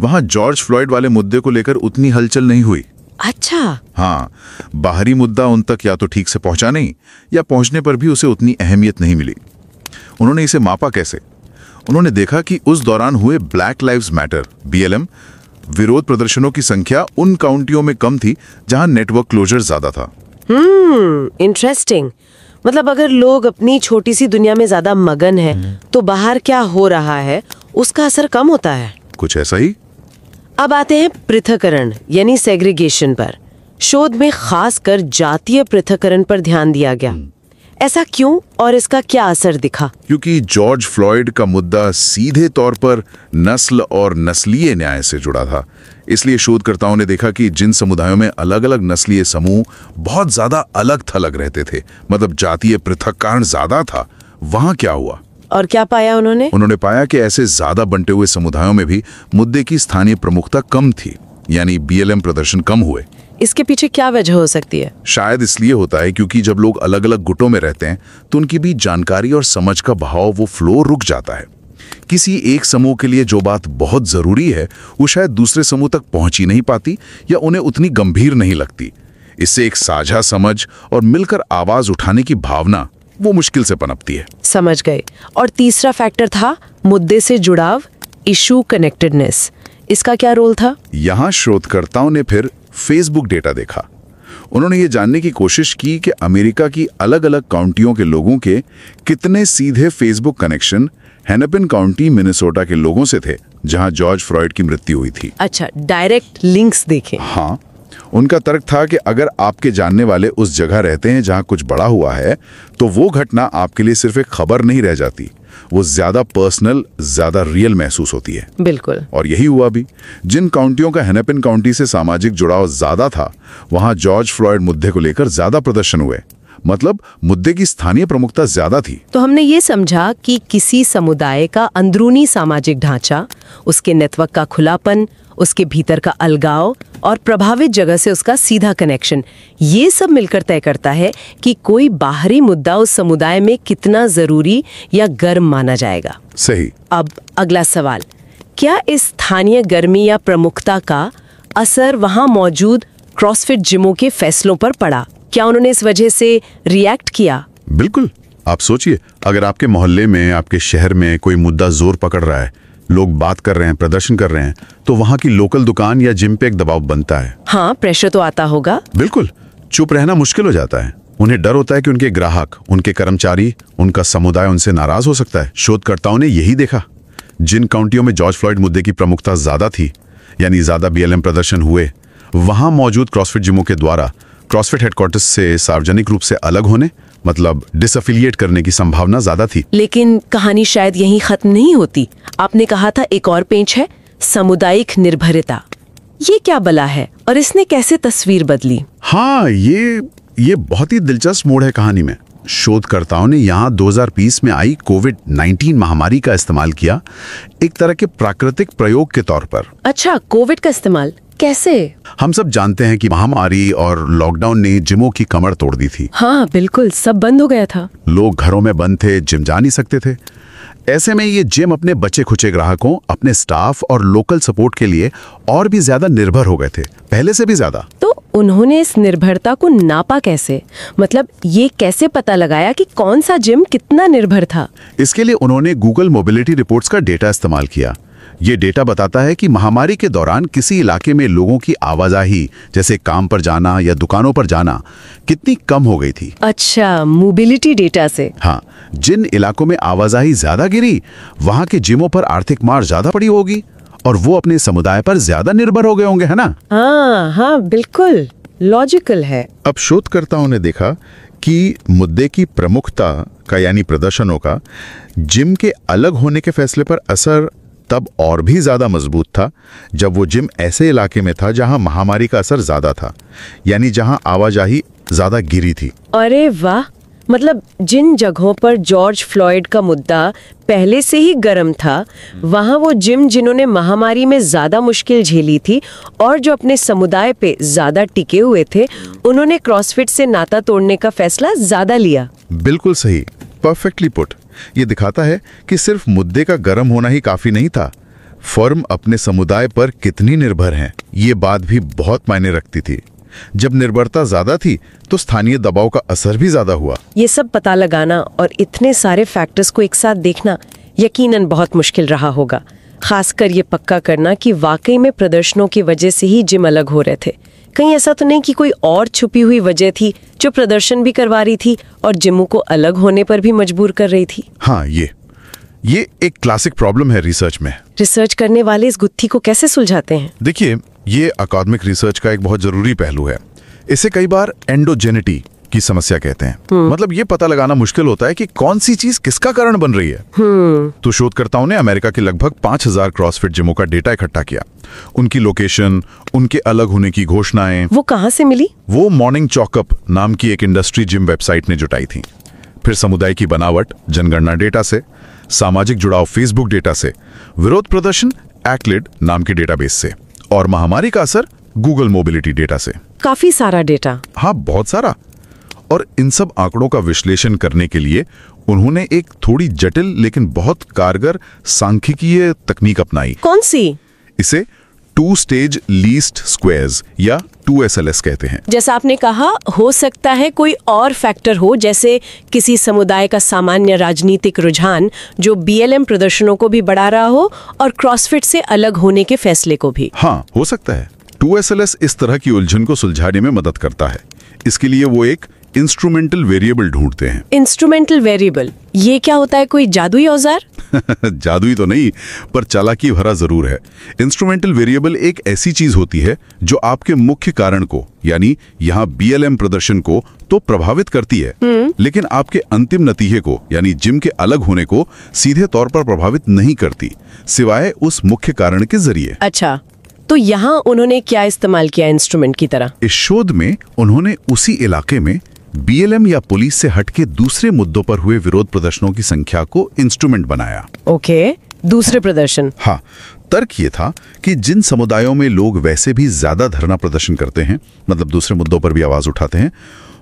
वहां जॉर्ज फ्लॉयड वाले मुद्दे को लेकर उतनी हलचल नहीं हुई। अच्छा। हाँ, बाहरी मुद्दा उन तक या तो ठीक से पहुंचा नहीं, या पहुंचने पर भी उसे उतनी अहमियत नहीं मिली। उन्होंने इसे मापा कैसे? उन्होंने देखा कि उस दौरान हुए ब्लैक लाइव्स मैटर (BLM) विरोध प्रदर्शनों की संख्या उन काउंटियों में कम थी जहां नेटवर्क क्लोजर ज्यादा था। इंटरेस्टिंग। मतलब अगर लोग अपनी छोटी सी दुनिया में ज्यादा मगन हैं, तो बाहर क्या हो रहा है उसका असर कम होता है। कुछ ऐसा ही। अब आते हैं पृथक्करण यानी सेग्रीगेशन पर। शोध में खासकर जातीय पृथक्करण पर ध्यान दिया गया। ऐसा क्यों और इसका क्या असर दिखा? क्योंकि जॉर्ज फ्लॉयड का मुद्दा सीधे तौर पर नस्ल और नस्लीय न्याय से जुड़ा था। इसलिए शोधकर्ताओं ने देखा कि जिन समुदायों में अलग अलग नस्लीय समूह बहुत ज्यादा अलग थलग रहते थे, मतलब जातीय पृथक्करण ज्यादा था, वहां क्या हुआ। और क्या पाया उन्होंने? उन्होंने पाया कि ऐसे ज्यादा बंटे हुए समुदायों में भी मुद्दे की स्थानीय प्रमुखता कम थी, यानी BLM प्रदर्शन कम हुए। इसके पीछे क्या वजह हो सकती है? शायद इसलिए होता है क्योंकि जब लोग अलग अलग गुटों में रहते हैं तो उनकी भी जानकारी और समझ का बहाव, वो फ्लो रुक जाता है। किसी एक समूह के लिए जो बात बहुत जरूरी है वो शायद दूसरे समूह तक पहुंच ही नहीं पाती या उन्हें उतनी गंभीर नहीं लगती। इससे एक साझा समझ और मिलकर आवाज उठाने की भावना वो मुश्किल से पनपती है। समझ गए। और तीसरा फैक्टर था मुद्दे से जुड़ाव, इशू कनेक्टेडनेस। इसका क्या रोल था? यहाँ शोधकर्ताओं ने फिर फेसबुक डेटा देखा। उन्होंने ये जानने की कोशिश की कि अमेरिका की अलग अलग काउंटियों के लोगों के कितने सीधे फेसबुक कनेक्शन हेनेपिन काउंटी, मिनेसोटा के लोगों से थे, जहां जॉर्ज फ्लॉयड की मृत्यु हुई थी। अच्छा, डायरेक्ट लिंक्स देखे। हाँ, उनका तर्क था कि अगर आपके जानने वाले उस जगह रहते हैं जहां कुछ बड़ा हुआ है, तो वो घटना आपके लिए सिर्फ एक खबर नहीं रह जाती, वो ज्यादा पर्सनल, ज्यादा रियल महसूस होती है। बिल्कुल। और यही हुआ भी। जिन काउंटियों का हेनेपिन काउंटी से सामाजिक जुड़ाव ज्यादा था, वहां जॉर्ज फ्लॉयड मुद्दे को लेकर ज्यादा प्रदर्शन हुए, मतलब मुद्दे की स्थानीय प्रमुखता ज्यादा थी। तो हमने ये समझा कि किसी समुदाय का अंदरूनी सामाजिक ढांचा, उसके नेटवर्क का खुलापन, उसके भीतर का अलगाव और प्रभावित जगह से उसका सीधा कनेक्शन, ये सब मिलकर तय करता है कि कोई बाहरी मुद्दा उस समुदाय में कितना जरूरी या गर्म माना जाएगा। सही। अब अगला सवाल, क्या इस स्थानीय गर्मी या प्रमुखता का असर वहां मौजूद क्रॉसफिट जिमों के फैसलों पर पड़ा? क्या उन्होंने इस वजह से रिएक्ट किया? बिल्कुल। आप सोचिए, अगर आपके मोहल्ले में, आपके शहर में कोई मुद्दा जोर पकड़ रहा है, लोग बात कर रहे हैं, प्रदर्शन कर रहे हैं, तो वहां की लोकल दुकान या जिम पे एक दबाव बनता है। हाँ, प्रेशर तो आता होगा। बिल्कुल। चुप रहना मुश्किल हो जाता है। उन्हें डर होता है कि उनके ग्राहक, उनके कर्मचारी, उनका समुदाय उनसे नाराज हो सकता है। शोधकर्ताओं ने यही देखा। जिन काउंटियों में जॉर्ज फ्लॉयड मुद्दे की प्रमुखता ज्यादा थी, यानी ज्यादा BLM प्रदर्शन हुए, वहां मौजूद क्रॉसफिट जिमों के द्वारा क्रॉसफिट हेडक्वार्टर्स से सार्वजनिक रूप से अलग होने, मतलब डिसएफिलिएट करने की संभावना ज्यादा थी। लेकिन कहानी शायद यहीं खत्म नहीं होती। आपने कहा था एक और पेंच है, सामुदायिक निर्भरता। ये क्या बला है और इसने कैसे तस्वीर बदली? हाँ, ये बहुत ही दिलचस्प मोड़ है कहानी में। शोधकर्ताओं ने यहाँ 2020 में आई कोविड-19 महामारी का इस्तेमाल किया, एक तरह के प्राकृतिक प्रयोग के तौर पर। अच्छा, कोविड का इस्तेमाल कैसे? हम सब जानते हैं कि महामारी और लॉकडाउन ने जिमों की कमर तोड़ दी थी। हाँ बिल्कुल, सब बंद हो गया था। लोग घरों में बंद थे, जिम जा नहीं सकते थे। ऐसे में ये जिम अपने बचे खुचे ग्राहकों, अपने स्टाफ और लोकल सपोर्ट के लिए और भी ज्यादा निर्भर हो गए थे, पहले से भी ज्यादा। तो उन्होंने इस निर्भरता को नापा कैसे? मतलब ये कैसे पता लगाया कि कौन सा जिम कितना निर्भर था? इसके लिए उन्होंने गूगल मोबिलिटी रिपोर्ट्स का डेटा इस्तेमाल किया। ये डेटा बताता है कि महामारी के दौरान किसी इलाके में लोगों की आवाजाही, जैसे काम पर जाना या दुकानों पर जाना, कितनी कम हो गई थी। अच्छा, मोबिलिटी डेटा से। हाँ, जिन इलाकों में आवाजाही ज्यादा गिरी, वहां के जिमों पर आर्थिक मार ज्यादा पड़ी होगी और वो अपने समुदाय पर ज्यादा निर्भर हो गए होंगे, है ना? हाँ, बिल्कुल लॉजिकल है। अब शोधकर्ताओं ने देखा कि मुद्दे की प्रमुखता का, यानी प्रदर्शनों का, जिम के अलग होने के फैसले पर असर तब और भी ज्यादा मजबूत था जब वो जिम ऐसे इलाके में था जहां महामारी का असर ज्यादा था, यानी जहां आवाजाही ज्यादा गिरी थी। अरे वाह, मतलब जिन जगहों पर जॉर्ज फ्लॉयड का मुद्दा पहले से ही गर्म था, वहां वो जिम जिन्होंने महामारी में ज्यादा मुश्किल झेली थी और जो अपने समुदाय पे ज्यादा टिके हुए थे, उन्होंने क्रॉसफिट से नाता तोड़ने का फैसला ज्यादा लिया। बिल्कुल सही, परफेक्टली पुट। ये दिखाता है कि सिर्फ मुद्दे का गर्म होना ही काफी नहीं था, फर्म अपने समुदाय पर कितनी निर्भर है, ये बात भी बहुत मायने रखती थी। जब निर्भरता ज्यादा थी तो स्थानीय दबाव का असर भी ज्यादा हुआ। ये सब पता लगाना और इतने सारे फैक्टर्स को एक साथ देखना यकीनन बहुत मुश्किल रहा होगा, खासकर ये पक्का करना कि वाकई में प्रदर्शनों की वजह से ही जिम अलग हो रहे थे। कहीं ऐसा तो नहीं कि कोई और छुपी हुई वजह थी जो प्रदर्शन भी करवा रही थी और जिमों को अलग होने पर भी मजबूर कर रही थी? हाँ, ये एक क्लासिक प्रॉब्लम है रिसर्च में। रिसर्च करने वाले इस गुत्थी को कैसे सुलझाते हैं? देखिए, ये अकादमिक रिसर्च का एक बहुत जरूरी पहलू है। इसे कई बार एंडोजेनिटी की समस्या कहते हैं। मतलब ये पता लगाना मुश्किल होता है कि कौन सी चीज किसका कारण बन रही है। तो शोधकर्ताओं ने अमेरिका के लगभग 5000 क्रॉसफिट जिमों का डेटा इकट्ठा किया। उनकी लोकेशन, उनके अलग होने की घोषणाएं। वो कहाँ से मिली? वो मॉर्निंग चॉकअप नाम की एक इंडस्ट्री जिम वेबसाइट ने जुटाई थी। फिर समुदाय की बनावट जनगणना डेटा से, सामाजिक जुड़ाव फेसबुक डेटा से, विरोध प्रदर्शन एक्लिड नाम के डेटाबेस से, और महामारी का असर गूगल मोबिलिटी डेटा से। काफी सारा डेटा। हाँ, बहुत सारा। और इन सब आंकड़ों का विश्लेषण करने के लिए उन्होंने एक थोड़ी जटिल लेकिन बहुत कारगर सांख्यिकीय तकनीक अपनाई। कौन सी? इसे 2 स्टेज लीस्ट स्क्वायर्स या 2SLS कहते हैं। जैसा आपने कहा, हो सकता है कोई और फैक्टर हो, जैसे किसी समुदाय का सामान्य राजनीतिक रुझान जो BLM प्रदर्शनों को भी बढ़ा रहा हो और क्रॉसफिट से अलग होने के फैसले को भी। हाँ, हो सकता है। 2SLS इस तरह की उलझन को सुलझाने में मदद करता है। इसके लिए वो एक इंस्ट्रूमेंटल वेरिएबल ढूंढते हैं। इंस्ट्रूमेंटल वेरिएबल, ये क्या होता है? कोई जादुई औजार? जादुई तो नहीं, पर चालाकी भरा जरूर है। इंस्ट्रूमेंटल वेरिएबल एक ऐसी चीज होती है जो आपके मुख्य कारण को, यानी यहाँ BLM प्रदर्शन को तो प्रभावित करती है, लेकिन आपके अंतिम नतीजे को, यानी जिम के अलग होने को सीधे तौर पर प्रभावित नहीं करती, सिवाय उस मुख्य कारण के जरिए। अच्छा, तो यहाँ उन्होंने क्या इस्तेमाल किया इंस्ट्रूमेंट की तरह? इस शोध में उन्होंने उसी इलाके में BLM या पुलिस से हटके दूसरे मुद्दों पर हुए विरोध प्रदर्शनों की संख्या को इंस्ट्रूमेंट बनाया। ओके, दूसरे प्रदर्शन। हाँ, तर्क ये था कि जिन समुदायों में लोग वैसे भी ज्यादा धरना प्रदर्शन करते हैं, मतलब दूसरे मुद्दों पर भी आवाज उठाते हैं,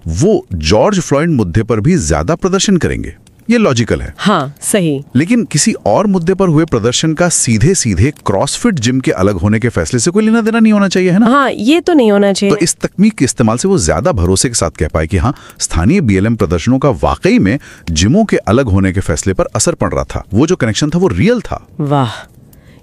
वो जॉर्ज फ्लॉयड मुद्दे पर भी ज्यादा प्रदर्शन करेंगे। ये लॉजिकल है। हाँ, सही। लेकिन किसी और मुद्दे पर हुए प्रदर्शन का सीधे सीधे क्रॉसफिट जिम के अलग होने के फैसले से कोई लेना देना नहीं होना चाहिए, है ना? हाँ, ये तो नहीं होना चाहिए। तो इस तकनीक के इस्तेमाल से वो ज्यादा भरोसे के साथ कह पाए कि हाँ, स्थानीय बीएलएम प्रदर्शनों का वाकई में जिमों के अलग होने के फैसले पर असर पड़ रहा था। वो जो कनेक्शन था वो रियल था। वाह,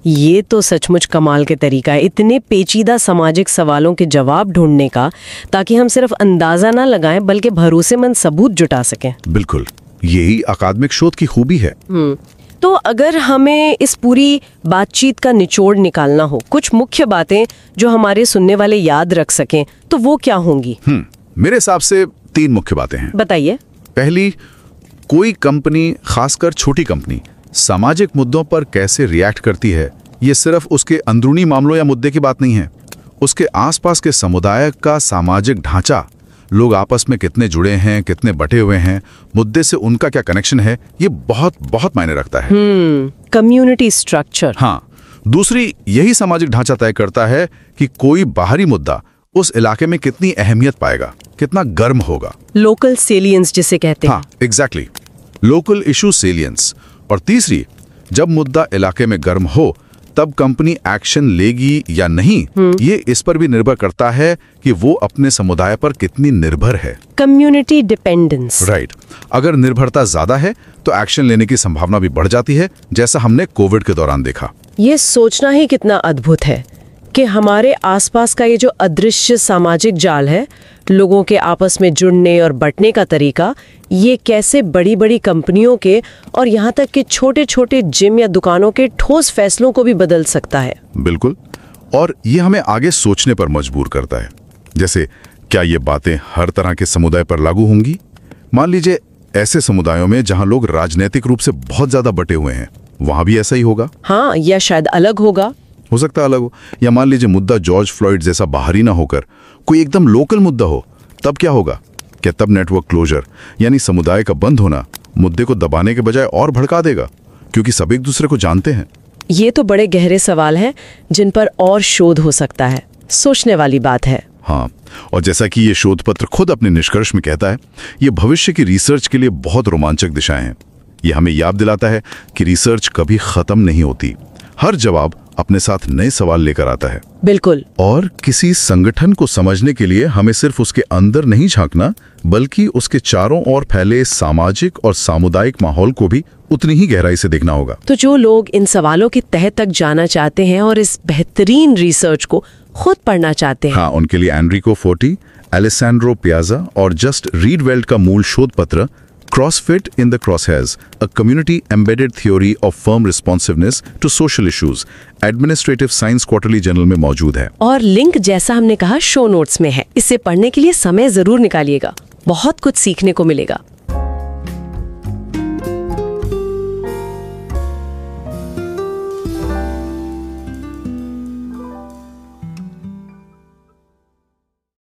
ये तो सचमुच कमाल के तरीका है इतने पेचीदा सामाजिक सवालों के जवाब ढूंढने का, ताकि हम सिर्फ अंदाजा ना लगाएं बल्कि भरोसेमंद सबूत जुटा सकें। बिल्कुल, यही अकादमिक शोध की खूबी है। तो अगर हमें इस पूरी बातचीत का निचोड़ निकालना हो, कुछ मुख्य बातें जो हमारे सुनने वाले याद रख सकें, तो वो क्या होंगी? मेरे हिसाब से 3 मुख्य बातें हैं। बताइए। पहली, कोई कंपनी, खासकर छोटी कंपनी, सामाजिक मुद्दों पर कैसे रिएक्ट करती है, ये सिर्फ उसके अंदरूनी मामलों या मुद्दे की बात नहीं है। उसके आसपास के समुदाय का सामाजिक ढांचा, लोग आपस में कितने जुड़े हैं, कितने बटे हुए हैं, मुद्दे से उनका क्या कनेक्शन है, ये बहुत बहुत मायने रखता है। Community structure. हाँ, दूसरी, यही सामाजिक ढांचा तय करता है कि कोई बाहरी मुद्दा उस इलाके में कितनी अहमियत पाएगा, कितना गर्म होगा। लोकल सेलियंस जिसे कहते हैं। हाँ, एग्जैक्टली, लोकल इशू सेलियंस। और तीसरी, जब मुद्दा इलाके में गर्म हो तब कंपनी एक्शन लेगी या नहीं, ये इस पर भी निर्भर करता है कि वो अपने समुदाय पर कितनी निर्भर है। Community dependence. राइट। अगर निर्भरता ज्यादा है तो एक्शन लेने की संभावना भी बढ़ जाती है, जैसा हमने कोविड के दौरान देखा। ये सोचना ही कितना अद्भुत है कि हमारे आसपास का ये जो अदृश्य सामाजिक जाल है, लोगों के आपस में जुड़ने और बंटने का तरीका, ये कैसे बड़ी बड़ी कंपनियों के और यहाँ तक कि छोटे छोटे जिम या दुकानों के ठोस फैसलों को भी बदल सकता है। बिल्कुल, और ये हमें आगे सोचने पर मजबूर करता है। जैसे, क्या ये बातें हर तरह के समुदाय पर लागू होंगी? मान लीजिए ऐसे समुदायों में जहां लोग राजनीतिक रूप से बहुत ज्यादा बटे हुए हैं, वहां भी ऐसा ही होगा? हाँ, या शायद अलग होगा। हो सकता है अलग हो। या मान लीजिए मुद्दा जॉर्ज फ्लॉयड जैसा बाहरी ना होकर कोई एकदम लोकल मुद्दा हो, तब क्या होगा? क्या तब नेटवर्क क्लोजर यानी समुदाय का बंद होना मुद्दे को दबाने के बजाय और भड़का देगा, क्योंकि सब एक दूसरे को जानते हैं? ये तो बड़े गहरे सवाल हैं जिन पर और शोध हो सकता है। सोचने वाली बात है। हाँ, और जैसा कि ये शोध पत्र खुद अपने निष्कर्ष में कहता है, ये भविष्य की रिसर्च के लिए बहुत रोमांचक दिशाएं हैं। ये हमें याद दिलाता है कि रिसर्च कभी खत्म नहीं होती। हर जवाब अपने साथ नए सवाल लेकर आता है। बिल्कुल। और किसी संगठन को समझने के लिए हमें सिर्फ उसके अंदर नहीं झांकना, बल्कि उसके चारों ओर फैले सामाजिक और सामुदायिक माहौल को भी उतनी ही गहराई से देखना होगा। तो जो लोग इन सवालों के तह तक जाना चाहते हैं और इस बेहतरीन रिसर्च को खुद पढ़ना चाहते हैं, हाँ, उनके लिए एनरिको फोर्टी, एलेसैंड्रो पियाजा और जस्ट रीडवेल्ट का मूल शोध पत्र CrossFit in the Crosshairs, a community-embedded theory of firm responsiveness to social issues, Administrative Science Quarterly Journal में मौजूद है। और लिंक जैसा हमने कहा शो नोट्स में है। इसे पढ़ने के लिए समय जरूर निकालिएगा, बहुत कुछ सीखने को मिलेगा।